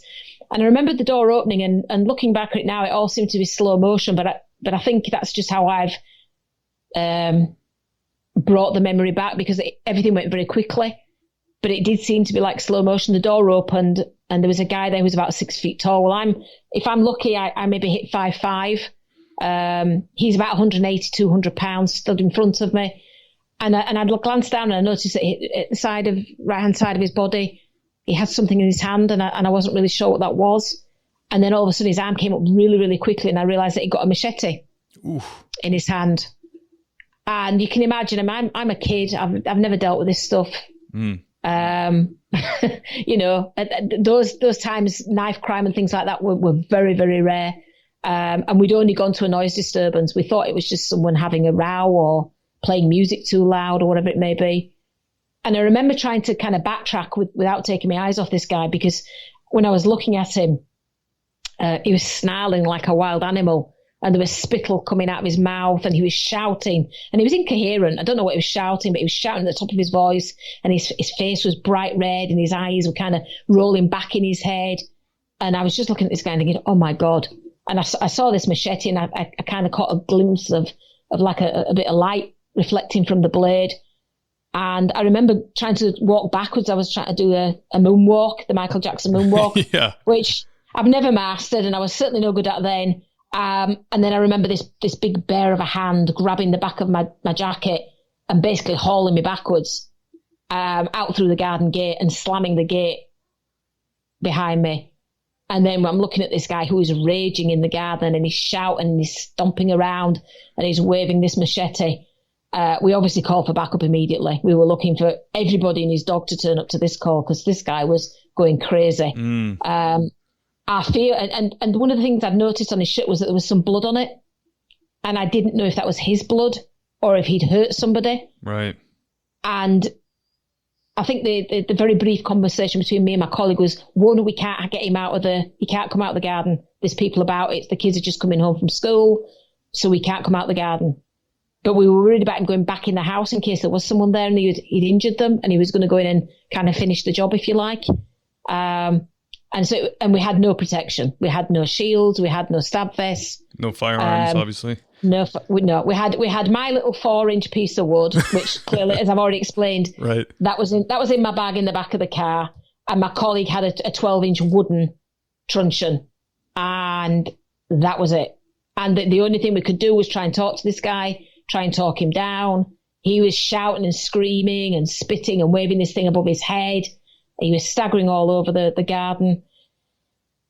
And I remembered the door opening and looking back at it now, it all seemed to be slow motion. But I think that's just how I've brought the memory back because everything went very quickly. But it did seem to be like slow motion. The door opened and there was a guy there who was about 6 feet tall. Well, if I'm lucky, I maybe hit 5'5". He's about 180, 200 pounds, stood in front of me. And I'd glanced down and I noticed that at the right-hand side of his body, he had something in his hand and I wasn't really sure what that was. And then all of a sudden his arm came up really, really quickly and I realised that he got a machete in his hand. And you can imagine, I'm a kid. I've never dealt with this stuff. Those times, knife crime and things like that were very, very rare. And we'd only gone to a noise disturbance. We thought it was just someone having a row or playing music too loud or whatever it may be. And I remember trying to kind of backtrack without taking my eyes off this guy because when I was looking at him, he was snarling like a wild animal and there was spittle coming out of his mouth and he was shouting and he was incoherent. I don't know what he was shouting, but he was shouting at the top of his voice and his face was bright red and his eyes were kind of rolling back in his head. And I was just looking at this guy and thinking, oh my God. And I saw this machete and I kind of caught a glimpse of like a bit of light reflecting from the blade. And I remember trying to walk backwards. I was trying to do a moonwalk, the Michael Jackson moonwalk, which I've never mastered and I was certainly no good at then. And then I remember this big bear of a hand grabbing the back of my jacket and basically hauling me backwards out through the garden gate and slamming the gate behind me. And then I'm looking at this guy who is raging in the garden and he's shouting and he's stomping around and he's waving this machete. We obviously called for backup immediately. We were looking for everybody and his dog to turn up to this call because this guy was going crazy. I feel, and one of the things I've noticed on his shirt was that there was some blood on it. And I didn't know if that was his blood or if he'd hurt somebody. Right. And I think the very brief conversation between me and my colleague was, one, we can't get him he can't come out of the garden. There's people about it. The kids are just coming home from school, so we can't come out the garden. But we were worried about him going back in the house in case there was someone there and he'd injured them and he was going to go in and kind of finish the job, if you like. And we had no protection. We had no shields. We had no stab vests. No firearms, obviously. No. We had my little 4-inch piece of wood, which clearly, as I've already explained, right. that was in my bag in the back of the car. And my colleague had a 12-inch wooden truncheon, and that was it. And the only thing we could do was try and talk to this guy, try and talk him down. He was shouting and screaming and spitting and waving this thing above his head. He was staggering all over the garden.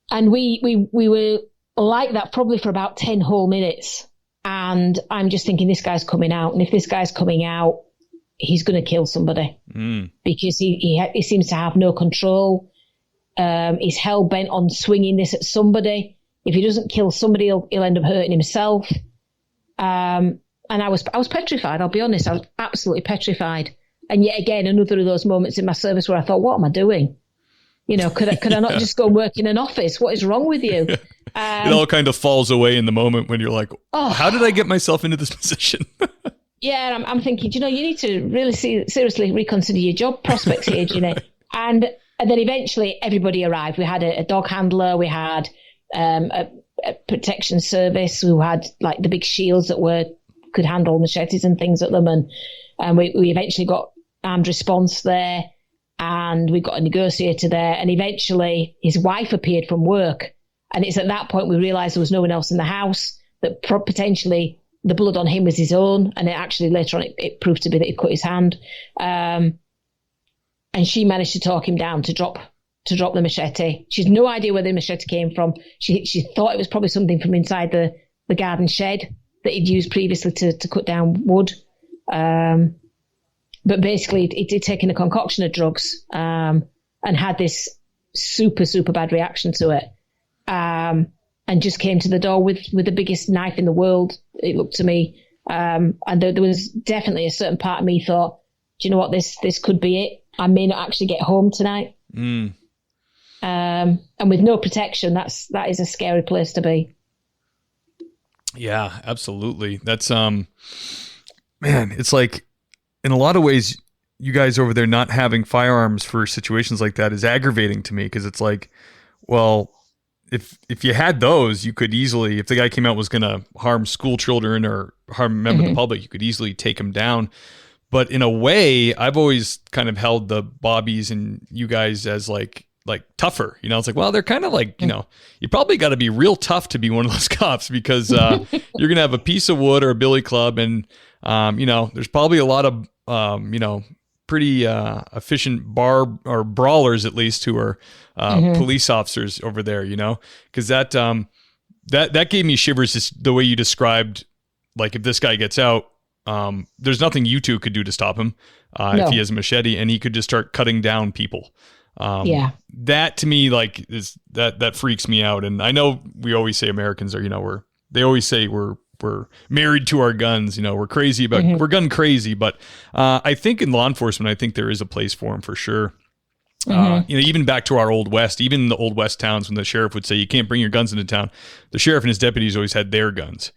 And we were like that probably for about 10 whole minutes. And I'm just thinking, this guy's coming out. And if this guy's coming out, he's going to kill somebody because he seems to have no control. He's hell-bent on swinging this at somebody. If he doesn't kill somebody, he'll end up hurting himself. And I was petrified, I'll be honest. I was absolutely petrified. And yet again, another of those moments in my service where I thought, what am I doing? You know, could I not just go and work in an office? What is wrong with you? It all kind of falls away in the moment when you're like, how did I get myself into this position? Yeah, I'm thinking, you need to really seriously reconsider your job prospects here, Ginny. And then eventually everybody arrived. We had a dog handler, we had a protection service who had like the big shields that could handle machetes and things at them. And we eventually got armed response there, and we got a negotiator there. And eventually his wife appeared from work. And it's at that point we realised there was no one else in the house, that potentially the blood on him was his own. And later on it proved to be that he'd cut his hand. And she managed to talk him down to drop the machete. She's no idea where the machete came from. She thought it was probably something from inside the garden shed that he'd used previously to cut down wood. But basically he'd taken a concoction of drugs and had this super, super bad reaction to it. And just came to the door with the biggest knife in the world, it looked to me. And there was definitely a certain part of me thought, do you know what, this could be it. I may not actually get home tonight. And with no protection, that is a scary place to be. Yeah, absolutely. That's, man, it's like, in a lot of ways, you guys over there not having firearms for situations like that is aggravating to me, because it's like, well, if you had those, you could easily, if the guy came out was going to harm school children or harm a member of the public, you could easily take him down. But in a way, I've always kind of held the Bobbies and you guys as like tougher. It's like, well, they're kind of like, you probably got to be real tough to be one of those cops, because you're going to have a piece of wood or a billy club, and there's probably a lot of pretty efficient brawlers, at least, who are police officers over there, because that gave me shivers, just the way you described, like, if this guy gets out, there's nothing you two could do to stop him if he has a machete, and he could just start cutting down people. That to me, like, is that freaks me out. And I know we always say Americans are, they always say we're married to our guns, we're crazy about, we're gun crazy. But I think in law enforcement, I think there is a place for them for sure. Even back to our Old West, even the Old West towns, when the sheriff would say, you can't bring your guns into town, the sheriff and his deputies always had their guns,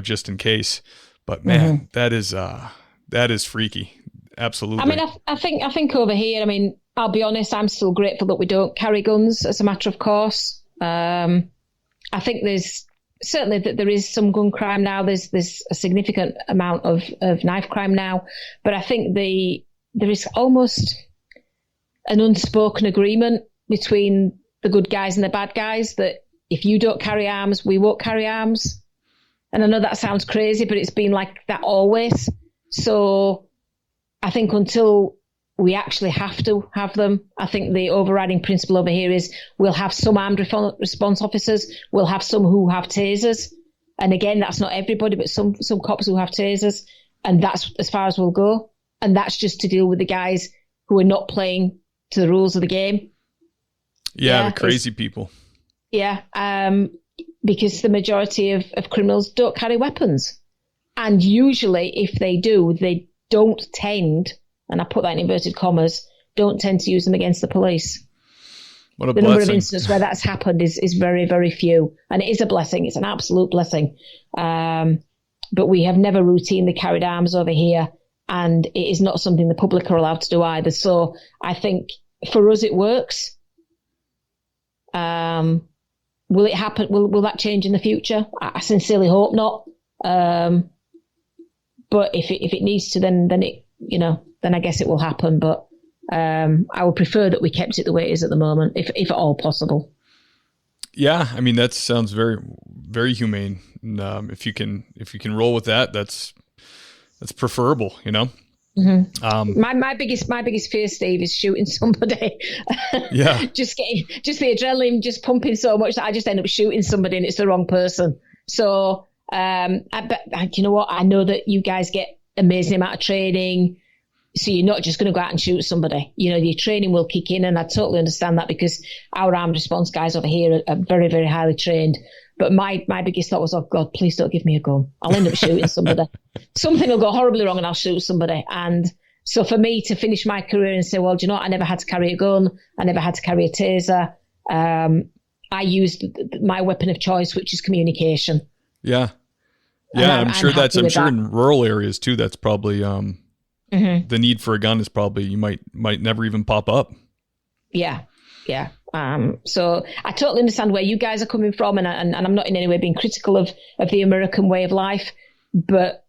just in case. But man, that is freaky. Absolutely. I mean, I think over here, I mean, I'll be honest, I'm still grateful that we don't carry guns as a matter of course. I think there's certainly that there is some gun crime now. There's a significant amount of knife crime now, but I think there is almost an unspoken agreement between the good guys and the bad guys that if you don't carry arms, we won't carry arms. And I know that sounds crazy, but it's been like that always. So I think until we actually have to have them, I think the overriding principle over here is we'll have some armed response officers, we'll have some who have tasers. And again, that's not everybody, but some cops who have tasers. And that's as far as we'll go. And that's just to deal with the guys who are not playing to the rules of the game. Yeah, the crazy people. Yeah, because the majority of criminals don't carry weapons. And usually if they do, they don't tend, and I put that in inverted commas, don't tend to use them against the police. What a the blessing. Number of instances where that's happened is very, very few. And it is a blessing. It's an absolute blessing. but we have never routinely carried arms over here, and it is not something the public are allowed to do either. So I think for us it works. Will it happen? Will that change in the future? I sincerely hope not. But if it needs to, then I guess it will happen. But I would prefer that we kept it the way it is at the moment, if at all possible. Yeah, I mean, that sounds very, very humane. And, if you can roll with that, that's preferable, you know. Mm-hmm. My biggest fear, Steve, is shooting somebody. Yeah, just the adrenaline just pumping so much that I just end up shooting somebody and it's the wrong person. So you know what? I know that you guys get amazing amount of training, so you're not just going to go out and shoot somebody. You know, your training will kick in, and I totally understand that because our armed response guys over here are very, very highly trained. But my biggest thought was, oh God, please don't give me a gun. I'll end up shooting somebody. Something will go horribly wrong and I'll shoot somebody. And so for me to finish my career and say, well, do you know what? I never had to carry a gun. I never had to carry a taser. I used my weapon of choice, which is communication. Yeah. Yeah. I'm sure in rural areas too, that's probably, the need for a gun is probably, you might never even pop up. Yeah. Yeah. So I totally understand where you guys are coming from, and I'm not in any way being critical of the American way of life, but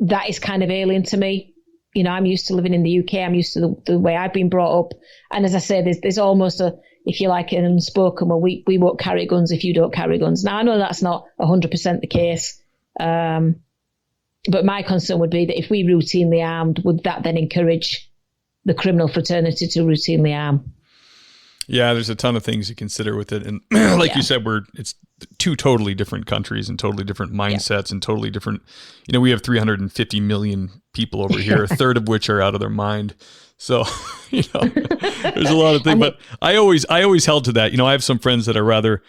that is kind of alien to me. You know, I'm used to living in the UK. I'm used to the way I've been brought up. And as I say, there's almost if you like, an unspoken, well, we won't carry guns if you don't carry guns. Now, I know that's not 100% the case. But my concern would be that if we routinely armed, would that then encourage the criminal fraternity to routinely arm? Yeah, there's a ton of things to consider with it. And you said, it's two totally different countries and totally different mindsets and totally different, you know, we have 350 million people over here, a third of which are out of their mind. So, you know, there's a lot of things, but I always held to that. You know, I have some friends that are rather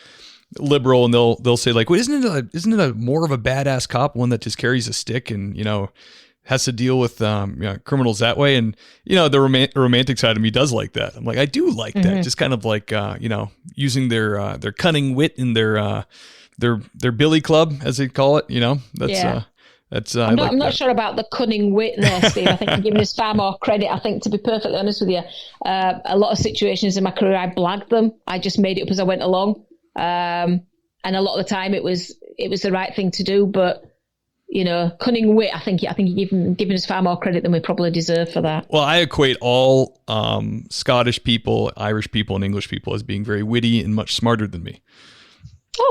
liberal, and they'll say like, well, isn't it a more of a badass cop, one that just carries a stick and, you know, has to deal with criminals that way? And, you know, the romantic side of me does like that. I'm like, I do like that. Just kind of like, you know, using their cunning wit in their billy club, as they call it, you know, I'm not sure about the cunning wit there, Steve. I think you're giving us far more credit. I think, to be perfectly honest with you, a lot of situations in my career, I blagged them. I just made it up as I went along. And a lot of the time it was the right thing to do, but, you know, cunning wit, I think you're giving us far more credit than we probably deserve for that. Well, I equate all Scottish people, Irish people, and English people as being very witty and much smarter than me.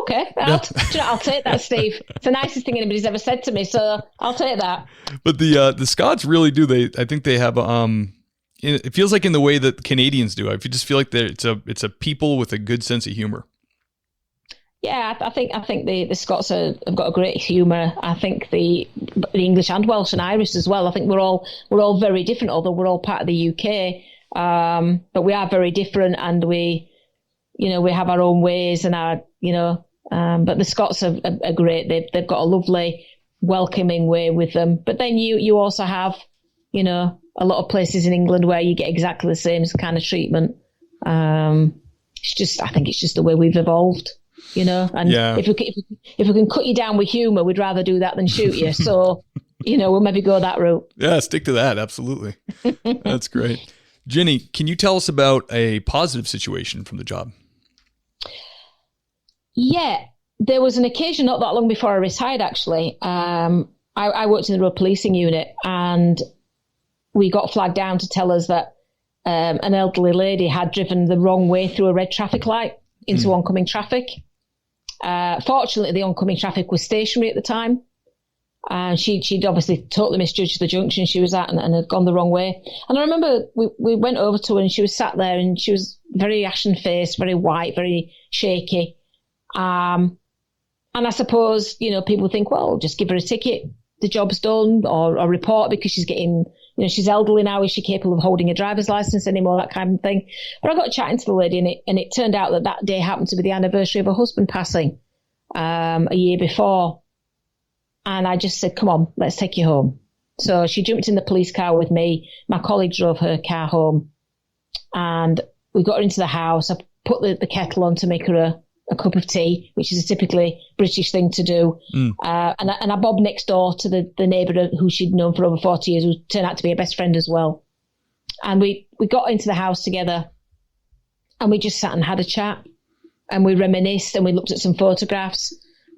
Okay, I'll take that, Steve. It's the nicest thing anybody's ever said to me, so I'll take that. But the Scots really do. I think they have it feels like in the way that Canadians do. I just feel like it's a people with a good sense of humor. Yeah, I think the Scots have got a great humour. I think the English and Welsh and Irish as well. I think we're all very different, although we're all part of the UK. But we are very different, and we have our own ways and our, but the Scots are great. They've got a lovely, welcoming way with them. But then you also have, a lot of places in England where you get exactly the same kind of treatment. I think it's just the way we've evolved. And if we can cut you down with humour, we'd rather do that than shoot you. So, we'll maybe go that route. Yeah, stick to that. Absolutely. That's great. Ginny, can you tell us about a positive situation from the job? Yeah, there was an occasion not that long before I retired, actually. I worked in the road policing unit, and we got flagged down to tell us that an elderly lady had driven the wrong way through a red traffic light into oncoming traffic. Fortunately, the oncoming traffic was stationary at the time. And she'd obviously totally misjudged the junction she was at and had gone the wrong way. And I remember we went over to her, and she was sat there, and she was very ashen-faced, very white, very shaky. And I suppose, people think, well, just give her a ticket, the job's done, or report because she's getting, she's elderly now. Is she capable of holding a driver's license anymore? That kind of thing. But I got chatting to the lady, and it turned out that day happened to be the anniversary of her husband passing a year before. And I just said, come on, let's take you home. So she jumped in the police car with me. My colleague drove her car home, and we got her into the house. I put the kettle on to make her a cup of tea, which is a typically British thing to do. And I bobbed next door to the neighbour who she'd known for over 40 years, who turned out to be a best friend as well. And we got into the house together and we just sat and had a chat and we reminisced and we looked at some photographs,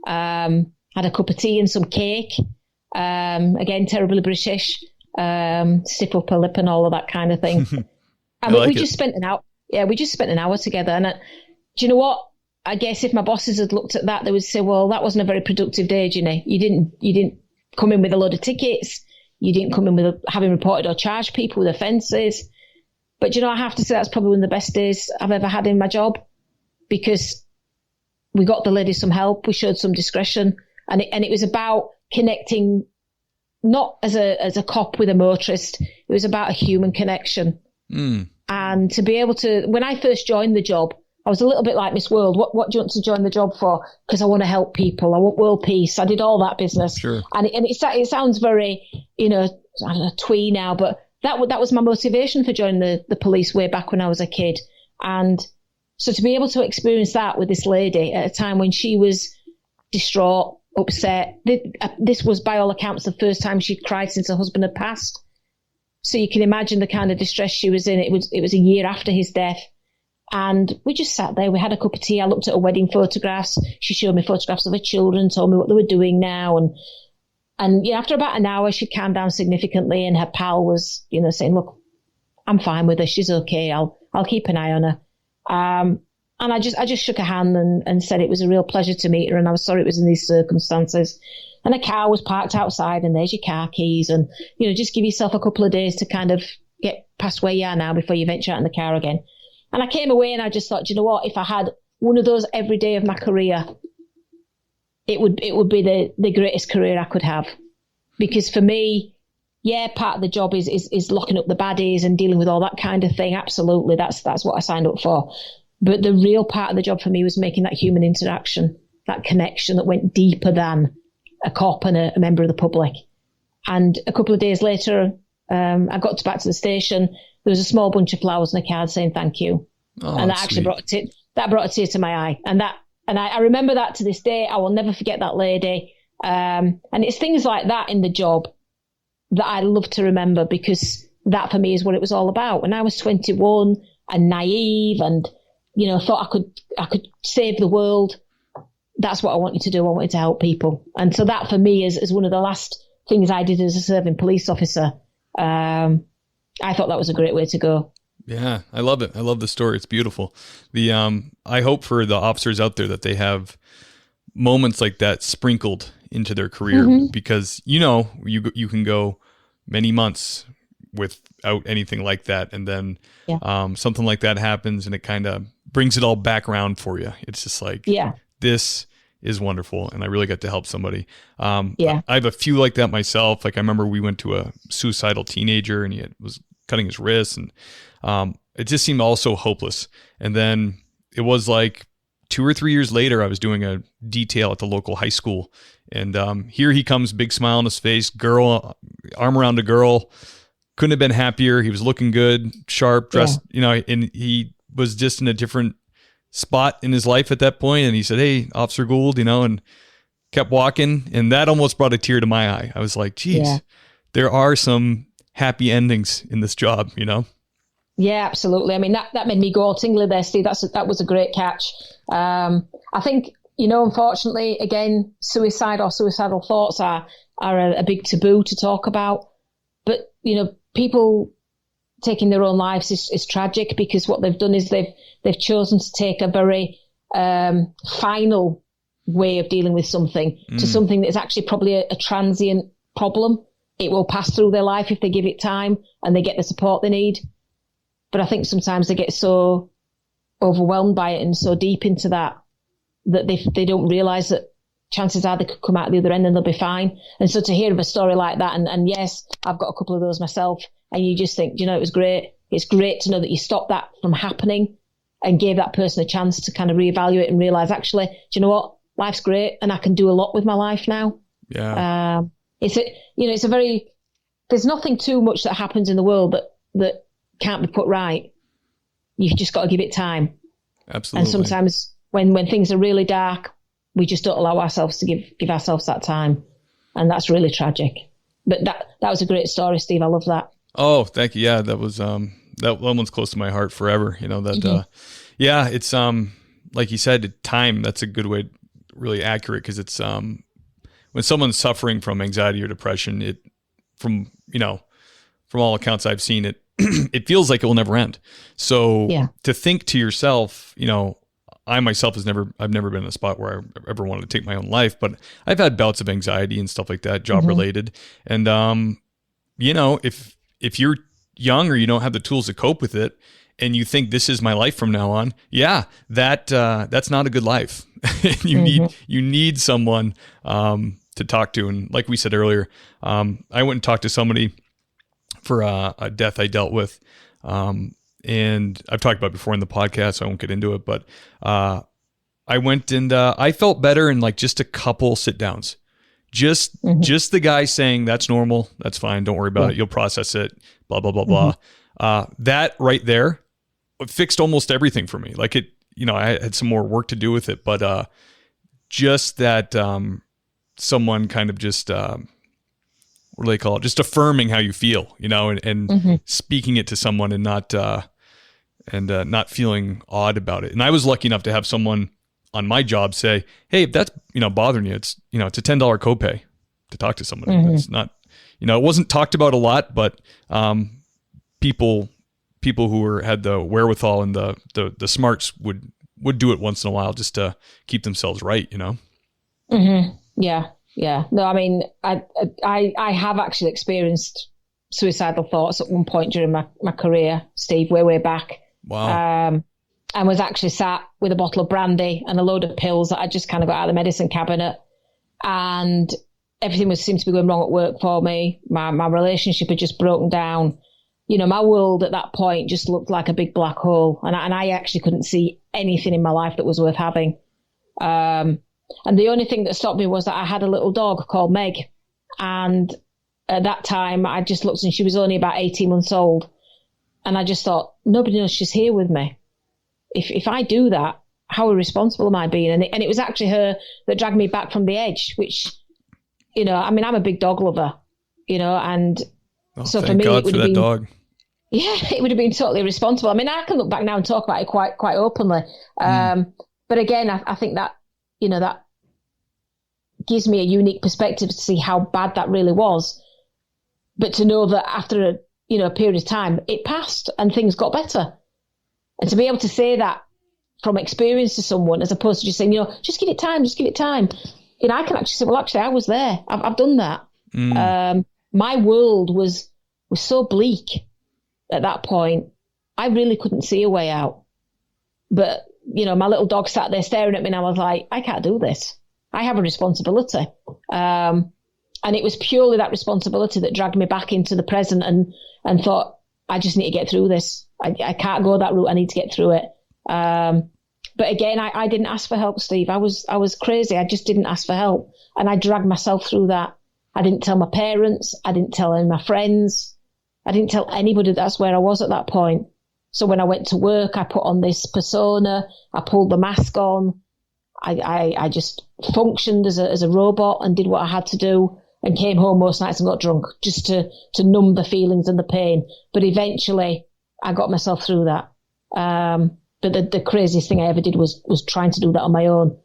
had a cup of tea and some cake. Again, terribly British, stiff upper lip and all of that kind of thing. And we just spent an hour. Yeah, we just spent an hour together. And do you know what? I guess if my bosses had looked at that, they would say, well, that wasn't a very productive day, Ginny. You didn't come in with a load of tickets. You didn't come in with having reported or charged people with offences. But, you know, I have to say that's probably one of the best days I've ever had in my job, because we got the lady some help. We showed some discretion. And it was about connecting, not as a cop with a motorist. It was about a human connection. And to be able to, when I first joined the job, I was a little bit like Miss World. What do you want to join the job for? Because I want to help people. I want world peace. I did all that business. Sure. And it sounds very, you know, I don't know, twee now, but that was my motivation for joining the police way back when I was a kid. And so to be able to experience that with this lady at a time when she was distraught, upset, this was by all accounts the first time she'd cried since her husband had passed. So you can imagine the kind of distress she was in. It was a year after his death. And we just sat there. We had a cup of tea. I looked at her wedding photographs. She showed me photographs of her children, told me what they were doing now. And you know, after about an hour, she calmed down significantly. And her pal was, you know, saying, look, I'm fine with her. She's okay. I'll keep an eye on her. And I just shook her hand and said it was a real pleasure to meet her. And I was sorry it was in these circumstances. And a car was parked outside, and there's your car keys. And, you know, just give yourself a couple of days to kind of get past where you are now before you venture out in the car again. And I came away and I just thought, you know what, if I had one of those every day of my career, it would be the greatest career I could have. Because for me, yeah, part of the job is locking up the baddies and dealing with all that kind of thing. Absolutely. That's what I signed up for. But the real part of the job for me was making that human interaction, that connection that went deeper than a cop and a member of the public. And a couple of days later, I got back to the station. There was a small bunch of flowers and a card saying thank you. Oh, and that actually brought a tear to my eye. And I remember that to this day. I will never forget that lady. And it's things like that in the job that I love to remember, because that for me is what it was all about. When I was 21 and naive and, you know, thought I could save the world, that's what I wanted to do. I wanted to help people. And so that for me is one of the last things I did as a serving police officer. I thought that was a great way to go. Yeah, I love it. I love the story. It's beautiful. I hope for the officers out there that they have moments like that sprinkled into their career, because, you know, you can go many months without anything like that. And then something like that happens and it kind of brings it all back around for you. It's just like, this is wonderful. And I really got to help somebody. I have a few like that myself. Like I remember we went to a suicidal teenager and he was cutting his wrists, and it just seemed all so hopeless. And then it was like 2 or 3 years later, I was doing a detail at the local high school, and here he comes, big smile on his face, girl, arm around a girl. Couldn't have been happier. He was looking good, sharp, dressed, you know, and he was just in a different spot in his life at that point. And he said, "Hey, Officer Gould," you know, and kept walking. And that almost brought a tear to my eye. I was like, geez, there are some happy endings in this job, you know? Yeah, absolutely. I mean, that made me go all tingly there, Steve. That was a great catch. I think, you know, unfortunately, again, suicide or suicidal thoughts are a big taboo to talk about. But, you know, people taking their own lives is tragic, because what they've done is they've chosen to take a very final way of dealing with something to something that's actually probably a transient problem. It will pass through their life if they give it time and they get the support they need. But I think sometimes they get so overwhelmed by it and so deep into that they don't realise that chances are they could come out the other end and they'll be fine. And so to hear of a story like that, and yes, I've got a couple of those myself, and you just think, you know, it was great. It's great to know that you stopped that from happening and gave that person a chance to kind of reevaluate and realise, actually, do you know what? Life's great and I can do a lot with my life now. Yeah. There's nothing too much that happens in the world that can't be put right. You've just got to give it time. Absolutely. And when things are really dark, we just don't allow ourselves to give ourselves that time. And that's really tragic. But that was a great story, Steve. I love that. Oh, thank you. Yeah, that was, that one's close to my heart forever. You know, that, yeah, it's, like you said, time, that's a good way, really accurate. Cause it's, when someone's suffering from anxiety or depression, from all accounts I've seen it, it feels like it will never end. So to think to yourself, you know, I myself I've never been in a spot where I ever wanted to take my own life, but I've had bouts of anxiety and stuff like that, job related. And, you know, if you're young or you don't have the tools to cope with it and you think this is my life from now on, that's not a good life. You need someone, to talk to. And like we said earlier, I went and talked to somebody for a death I dealt with. And I've talked about it before in the podcast, so I won't get into it, but I went and I felt better in like just a couple sit downs. Just the guy saying, that's normal, that's fine, don't worry about it, you'll process it, blah, blah, blah, blah. That right there fixed almost everything for me. Like I had some more work to do with it, but just that someone kind of just, what do they call it? Just affirming how you feel, you know, and speaking it to someone and not feeling odd about it. And I was lucky enough to have someone on my job say, hey, if that's, you know, bothering you, it's a $10 copay to talk to somebody. It's not, you know, it wasn't talked about a lot, but people who had the wherewithal and the smarts would do it once in a while just to keep themselves right, you know? Yeah. No, I mean, I have actually experienced suicidal thoughts at one point during my career, Steve, way back. Wow. And was actually sat with a bottle of brandy and a load of pills that I just kind of got out of the medicine cabinet. And everything seemed to be going wrong at work for me. My relationship had just broken down. You know, my world at that point just looked like a big black hole. And I actually couldn't see anything in my life that was worth having. And the only thing that stopped me was that I had a little dog called Meg. And at that time, I just looked and she was only about 18 months old. And I just thought, nobody knows she's here with me. If I do that, how irresponsible am I being? And it was actually her that dragged me back from the edge, which, you know, I mean, I'm a big dog lover, you know, and so for me, God it would for have been, dog. Yeah, it would have been totally irresponsible. I mean, I can look back now and talk about it quite openly. But again, I think that, you know, that gives me a unique perspective to see how bad that really was. But to know that after a period of time, it passed and things got better. And to be able to say that from experience to someone, as opposed to just saying, you know, just give it time. You know, I can actually say, well, actually, I was there. I've done that. My world was so bleak at that point. I really couldn't see a way out. But, you know, my little dog sat there staring at me and I was like, I can't do this. I have a responsibility. And it was purely that responsibility that dragged me back into the present and thought, I just need to get through this. I can't go that route. I need to get through it. But again, I didn't ask for help, Steve. I was crazy. I just didn't ask for help. And I dragged myself through that. I didn't tell my parents. I didn't tell any of my friends. I didn't tell anybody that's where I was at that point. So when I went to work, I put on this persona. I pulled the mask on. I just functioned as a robot and did what I had to do and came home most nights and got drunk just to numb the feelings and the pain. But eventually I got myself through that. But the craziest thing I ever did was trying to do that on my own.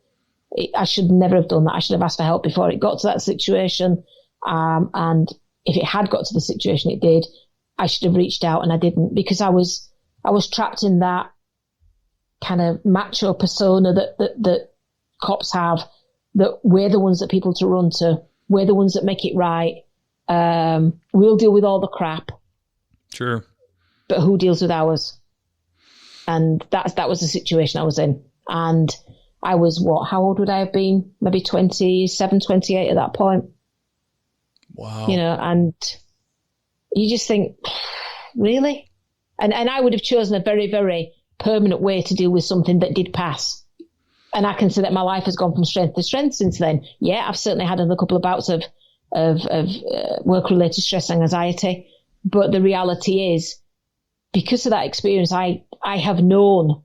I should never have done that. I should have asked for help before it got to that situation. And if it had got to the situation it did, I should have reached out and I didn't, because I was trapped in that kind of macho persona that cops have, that we're the ones that people to run to. We're the ones that make it right. We'll deal with all the crap. Sure. But who deals with ours? And that was the situation I was in. And I was, how old would I have been? Maybe 27, 28 at that point. Wow. You know, and you just think, really? And I would have chosen a very, very permanent way to deal with something that did pass. And I can say that my life has gone from strength to strength since then. Yeah, I've certainly had a couple of bouts of work-related stress and anxiety. But the reality is, because of that experience, I have known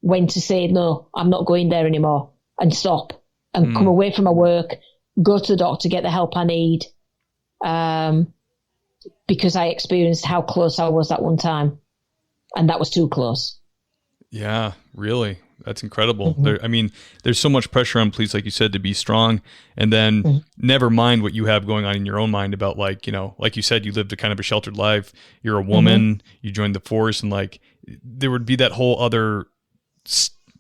when to say, no, I'm not going there anymore, and stop and come away from my work, go to the doctor, get the help I need, because I experienced how close I was that one time, and that was too close. Yeah, really. That's incredible. There's so much pressure on police, like you said, to be strong, and then never mind what you have going on in your own mind about, like, like you said, you lived a kind of a sheltered life. You're a woman, you joined the force, and like, there would be that whole other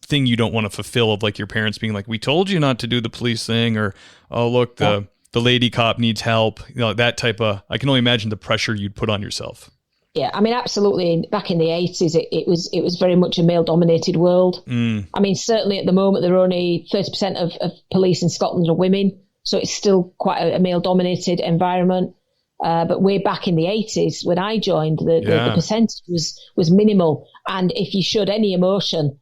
thing you don't want to fulfill of like your parents being like, we told you not to do the police thing, or, oh, look, the lady cop needs help. That type of, I can only imagine the pressure you'd put on yourself. Yeah, I mean, absolutely. Back in the 80s, it was very much a male-dominated world. I mean, certainly at the moment, there are only 30% of police in Scotland are women, so it's still quite a male-dominated environment. But way back in the 80s, when I joined, the percentage was minimal. And if you showed any emotion,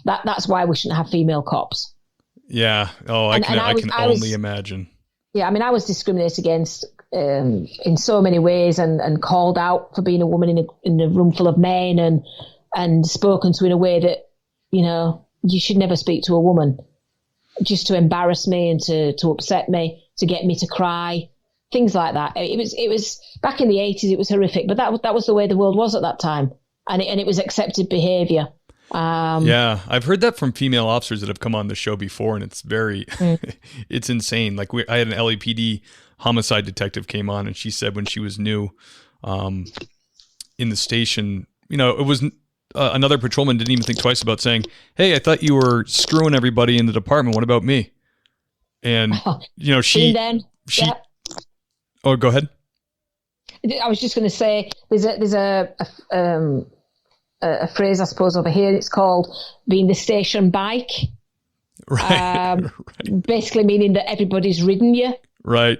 that's why we shouldn't have female cops. Yeah. Oh, I can only imagine. Yeah, I mean, I was discriminated against in so many ways, and called out for being a woman in a room full of men, and spoken to in a way that, you should never speak to a woman, just to embarrass me and to upset me, to get me to cry, things like that. It was back in the 80s. It was horrific, but that was the way the world was at that time, and it was accepted behavior. Yeah, I've heard that from female officers that have come on the show before, and it's very, it's insane. Like I had an LAPD homicide detective came on, and she said when she was new in the station, it was another patrolman didn't even think twice about saying, "Hey, I thought you were screwing everybody in the department. What about me?" And she. Oh, go ahead. I was just going to say, there's a phrase, I suppose, over here. It's called being the station bike. Right. Basically meaning that everybody's ridden you. Right.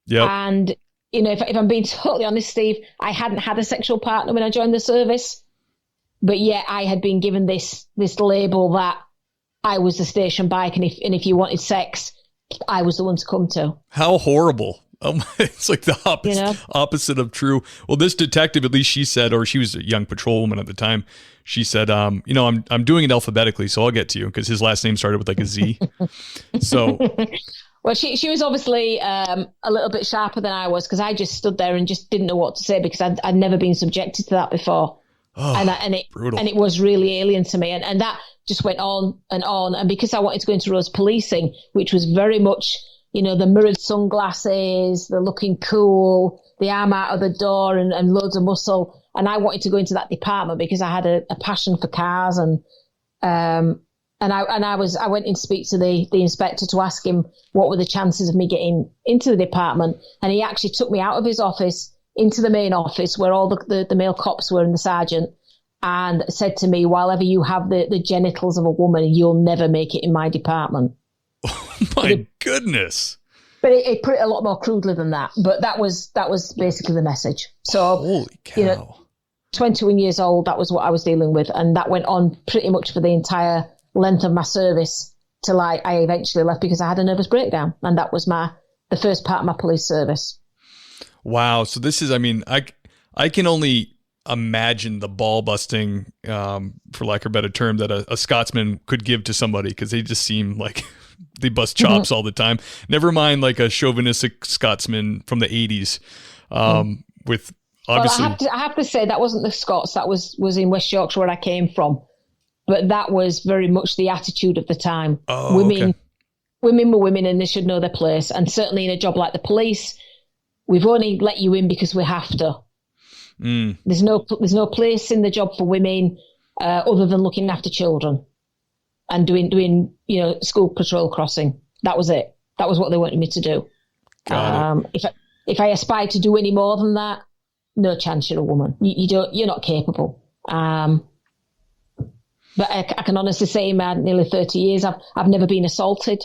Yeah. And, if I'm being totally honest, Steve, I hadn't had a sexual partner when I joined the service, but yet I had been given this label that I was the station bike, and if you wanted sex, I was the one to come to. How horrible. It's like the opposite of true. Well, this detective, at least she said, or she was a young patrolwoman at the time, she said, I'm doing it alphabetically, so I'll get to you, because his last name started with like a Z. So, well, she was obviously a little bit sharper than I was, because I just stood there and just didn't know what to say, because I'd never been subjected to that before. Brutal. And it was really alien to me, and that just went on, and because I wanted to go into Rose policing, which was very much, the mirrored sunglasses, the looking cool, the arm out of the door, and loads of muscle. And I wanted to go into that department because I had a passion for cars, and I went in to speak to the inspector to ask him what were the chances of me getting into the department. And he actually took me out of his office into the main office where all the male cops were and the sergeant, and said to me, while ever you have the genitals of a woman, you'll never make it in my department. Oh my goodness. But it put it a lot more crudely than that. But that was basically the message. So, holy cow. 21 years old, that was what I was dealing with. And that went on pretty much for the entire length of my service till I eventually left, because I had a nervous breakdown. And that was the first part of my police service. Wow. So this is, I can only imagine the ball busting, for lack of a better term, that a Scotsman could give to somebody, because they just seem like they bust chops all the time. Never mind like a chauvinistic Scotsman from the 80s, with obviously. Well, I have to say that wasn't the Scots. That was in West Yorkshire, where I came from. But that was very much the attitude of the time. Oh, women were women, and they should know their place. And certainly in a job like the police, we've only let you in because we have to. There's no place in the job for women other than looking after children and doing school patrol crossing. That was it. That was what they wanted me to do. If I aspired to do any more than that, no chance. You're a woman. You're not capable. But I can honestly say, in my nearly 30 years, I've never been assaulted.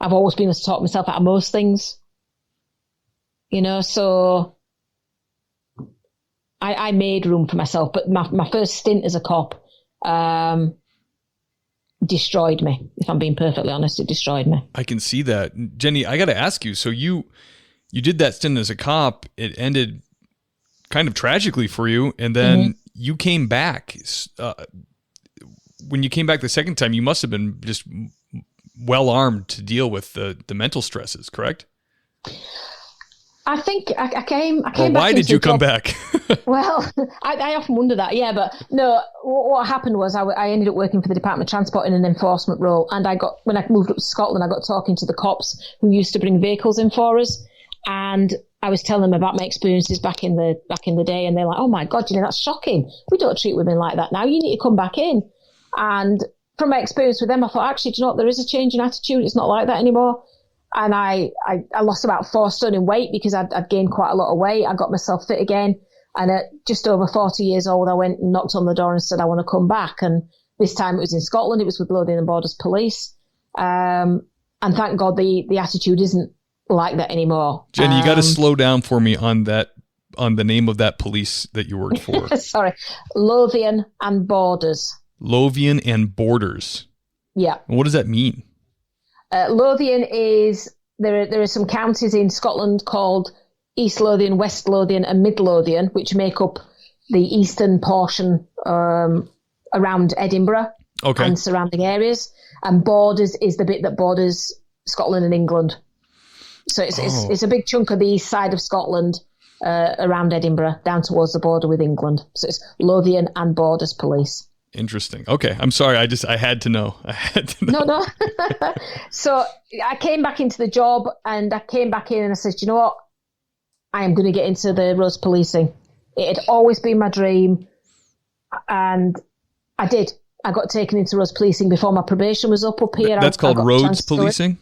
I've always been able to talk myself out of most things. So I made room for myself. But my first stint as a cop destroyed me. If I'm being perfectly honest, it destroyed me. I can see that. Jenny, I got to ask you, so you did that stint as a cop. It ended kind of tragically for you, and then you came back. when you came back the second time, you must have been just well armed to deal with the mental stresses, correct? I think I came or back. Why did you come back? Well, I often wonder that. Yeah, but no. What happened was I ended up working for the Department of Transport in an enforcement role, and when I moved up to Scotland, I got talking to the cops who used to bring vehicles in for us, and I was telling them about my experiences back in the day, and they're like, "Oh my God, that's shocking. We don't treat women like that now. You need to come back in." And from my experience with them, I thought, actually, do you know what? There is a change in attitude. It's not like that anymore. And I lost about 4 stone in weight because I'd gained quite a lot of weight. I got myself fit again. And at just over 40 years old, I went and knocked on the door and said, I want to come back. And this time it was in Scotland. It was with Lothian and Borders Police. And thank God the attitude isn't like that anymore. Jenny, you got to slow down for me on the name of that police that you worked for. Sorry. Lothian and Borders. Lothian and Borders. Yeah. And what does that mean? Lothian is, there are some counties in Scotland called East Lothian, West Lothian and Mid Lothian, which make up the eastern portion around Edinburgh and surrounding areas. And Borders is the bit that borders Scotland and England. So it's a big chunk of the east side of Scotland around Edinburgh, down towards the border with England. So it's Lothian and Borders Police. Interesting. Okay. I'm sorry. I had to know. No. So I came back into the job, and I came back in and I said, you know what? I am going to get into the roads policing. It had always been my dream. And I did. I got taken into roads policing before my probation was up here. That's called roads policing?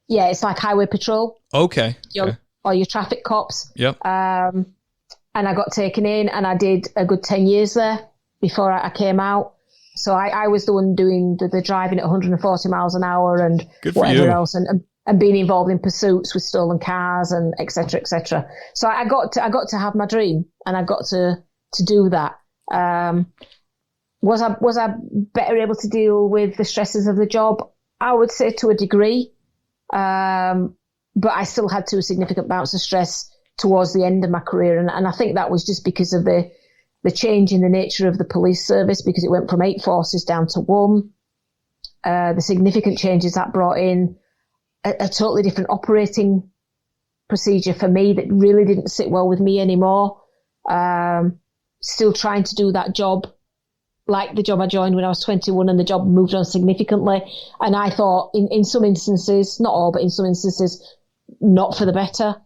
Yeah. It's like highway patrol. Okay. Or your traffic cops. Yep. And I got taken in, and I did a good 10 years there before I came out. So I was the one doing the driving at 140 miles an hour and whatever else, and being involved in pursuits with stolen cars and et cetera, et cetera. So I got to have my dream, and I got to do that. Was I better able to deal with the stresses of the job? I would say to a degree. But I still had 2 significant bouts of stress towards the end of my career. And I think that was just because of the change in the nature of the police service, because it went from 8 forces down to 1. The significant changes that brought in a totally different operating procedure for me that really didn't sit well with me anymore. Still trying to do that job like the job I joined when I was 21, and the job moved on significantly. And I thought in some instances, not all, but in some instances, not for the better.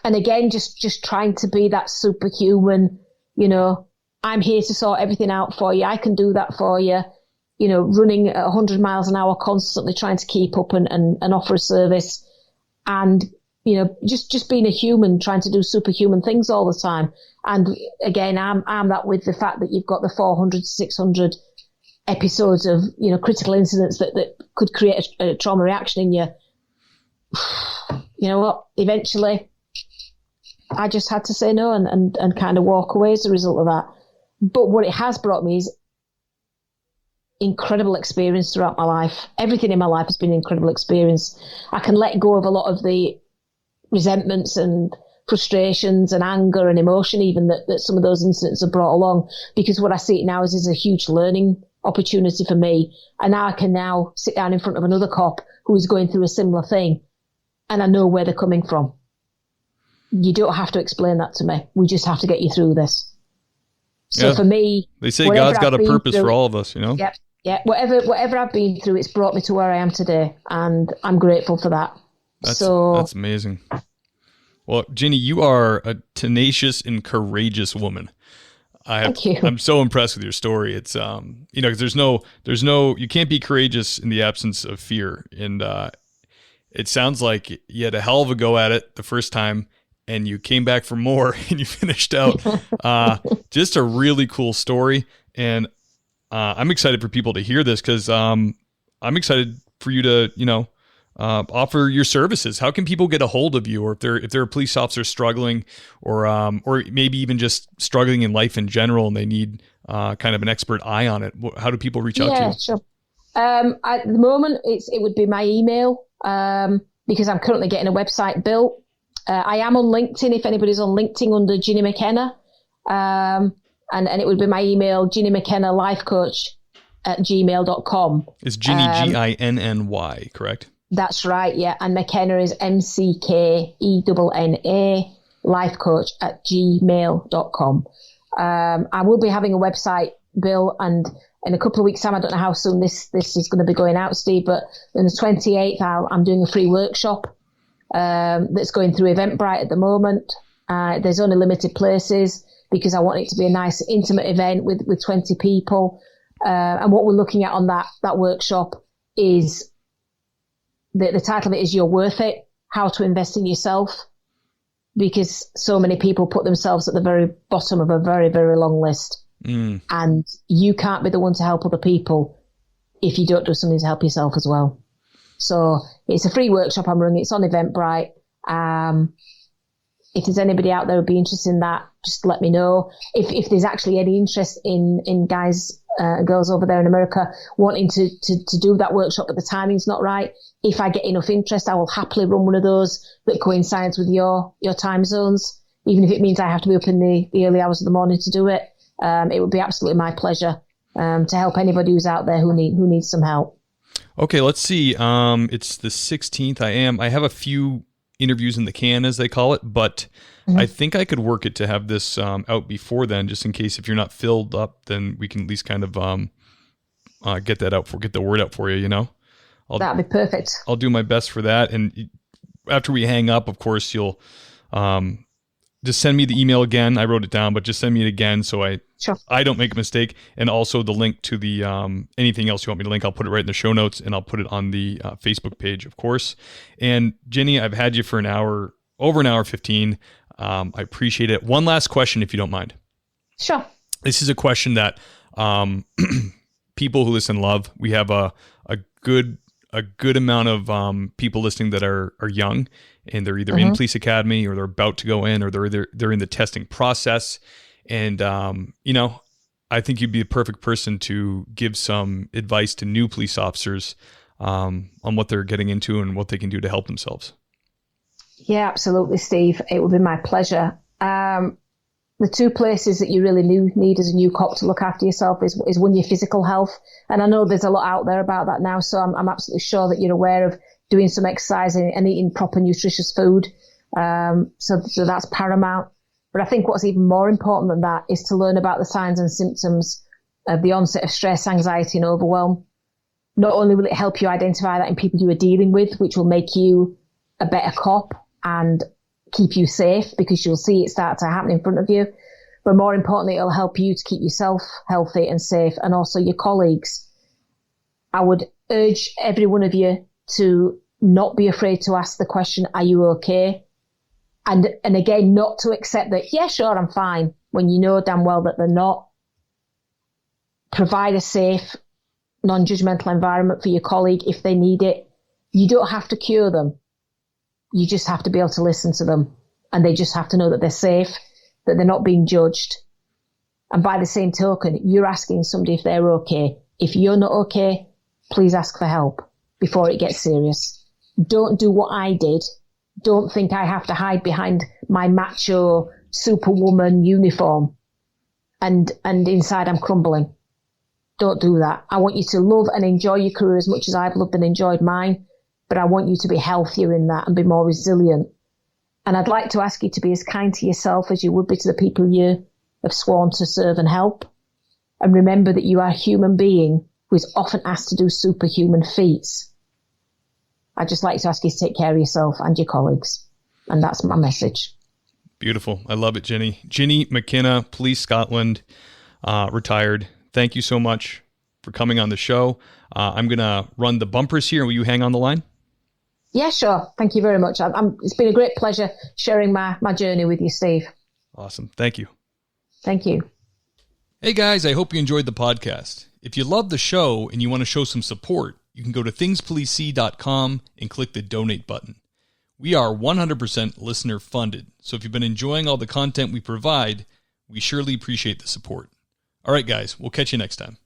And again, just trying to be that superhuman, I'm here to sort everything out for you. I can do that for you. Running at 100 miles an hour, constantly trying to keep up and offer a service. And, just being a human, trying to do superhuman things all the time. And again, I'm that with the fact that you've got the 400 to 600 episodes of, critical incidents that could create a trauma reaction in you. You know what? Eventually, I just had to say no and kind of walk away as a result of that. But what it has brought me is incredible experience throughout my life. Everything in my life has been an incredible experience. I can let go of a lot of the resentments and frustrations and anger and emotion even that some of those incidents have brought along, because what I see it now is a huge learning opportunity for me. And now I can now sit down in front of another cop who is going through a similar thing, and I know where they're coming from. You don't have to explain that to me. We just have to get you through this. So for me, they say God's got a purpose for all of us, Yeah. Whatever I've been through, it's brought me to where I am today, and I'm grateful for that. That's amazing. Well, Ginny, you are a tenacious and courageous woman. Thank you. I'm so impressed with your story. It's because there's no you can't be courageous in the absence of fear, and it sounds like you had a hell of a go at it the first time, and you came back for more, and you finished out. Just a really cool story, and I'm excited for people to hear this, because I'm excited for you to offer your services. How can people get a hold of you, or if they're a police officer struggling, or maybe even just struggling in life in general, and they need kind of an expert eye on it? How do people reach out to you? Yeah, sure. At the moment, it would be my email, because I'm currently getting a website built. I am on LinkedIn. If anybody's on LinkedIn under Ginny McKenna, And it would be my email, ginnymckennalifecoach@gmail.com. It's Ginny, Ginny, correct? That's right, yeah. And McKenna is McKenna, lifecoach@gmail.com. I will be having a website, Bill, and in a couple of weeks' time, I don't know how soon this is going to be going out, Steve, but on the 28th, I'm doing a free workshop that's going through Eventbrite at the moment. There's only limited places because I want it to be a nice, intimate event with 20 people. And what we're looking at on that workshop is the title of it is You're Worth It, How to Invest in Yourself, because so many people put themselves at the very bottom of a very, very long list. And you can't be the one to help other people if you don't do something to help yourself as well. So it's a free workshop I'm running. It's on Eventbrite. If there's anybody out there who'd be interested in that, just let me know. If there's actually any interest in guys and girls over there in America wanting to do that workshop, but the timing's not right, if I get enough interest, I will happily run one of those that coincides with your time zones, even if it means I have to be up in the early hours of the morning to do it. It would be absolutely my pleasure to help anybody who's out there who needs some help. Okay, let's see. It's the 16th. I have a few interviews in the can, as they call it, but I think I could work it to have this out before then, just in case if you're not filled up, then we can at least kind of get the word out for you, you know? That'd be perfect. I'll do my best for that. And after we hang up, of course, you'll just send me the email again. I wrote it down, but just send me it again so I don't make a mistake. And also the link to the anything else you want me to link, I'll put it right in the show notes, and I'll put it on the Facebook page, of course. And Ginny, I've had you for over an hour 15. I appreciate it. One last question, if you don't mind. Sure. This is a question that people who listen love. We have a good amount of people listening that are young, and they're either in police academy, or they're about to go in, or they're in the testing process. And I think you'd be the perfect person to give some advice to new police officers on what they're getting into and what they can do to help themselves. Yeah, absolutely, Steve. It would be my pleasure. The two places that you really need as a new cop to look after yourself is one, your physical health. And I know there's a lot out there about that now, so I'm absolutely sure that you're aware of doing some exercise and eating proper nutritious food. So that's paramount. But I think what's even more important than that is to learn about the signs and symptoms of the onset of stress, anxiety, and overwhelm. Not only will it help you identify that in people you are dealing with, which will make you a better cop and keep you safe because you'll see it start to happen in front of you, but more importantly, it'll help you to keep yourself healthy and safe, and also your colleagues. I would urge every one of you to not be afraid to ask the question, are you okay? And again, not to accept that, yeah, sure, I'm fine, when you know damn well that they're not. Provide a safe, non-judgmental environment for your colleague if they need it. You don't have to cure them. You just have to be able to listen to them, and they just have to know that they're safe, that they're not being judged. And by the same token, you're asking somebody if they're okay. If you're not okay, please ask for help before it gets serious. Don't do what I did. Don't think I have to hide behind my macho superwoman uniform and inside I'm crumbling. Don't do that. I want you to love and enjoy your career as much as I've loved and enjoyed mine, but I want you to be healthier in that and be more resilient. And I'd like to ask you to be as kind to yourself as you would be to the people you have sworn to serve and help. And remember that you are a human being who is often asked to do superhuman feats. I'd just like to ask you to take care of yourself and your colleagues. And that's my message. Beautiful. I love it, Ginny. Ginny McKenna, Police Scotland, retired. Thank you so much for coming on the show. I'm going to run the bumpers here. Will you hang on the line? Yeah, sure. Thank you very much. It's been a great pleasure sharing my journey with you, Steve. Awesome. Thank you. Thank you. Hey guys, I hope you enjoyed the podcast. If you love the show and you want to show some support, you can go to thingspolicec.com and click the donate button. We are 100% listener funded, so if you've been enjoying all the content we provide, we surely appreciate the support. All right, guys, we'll catch you next time.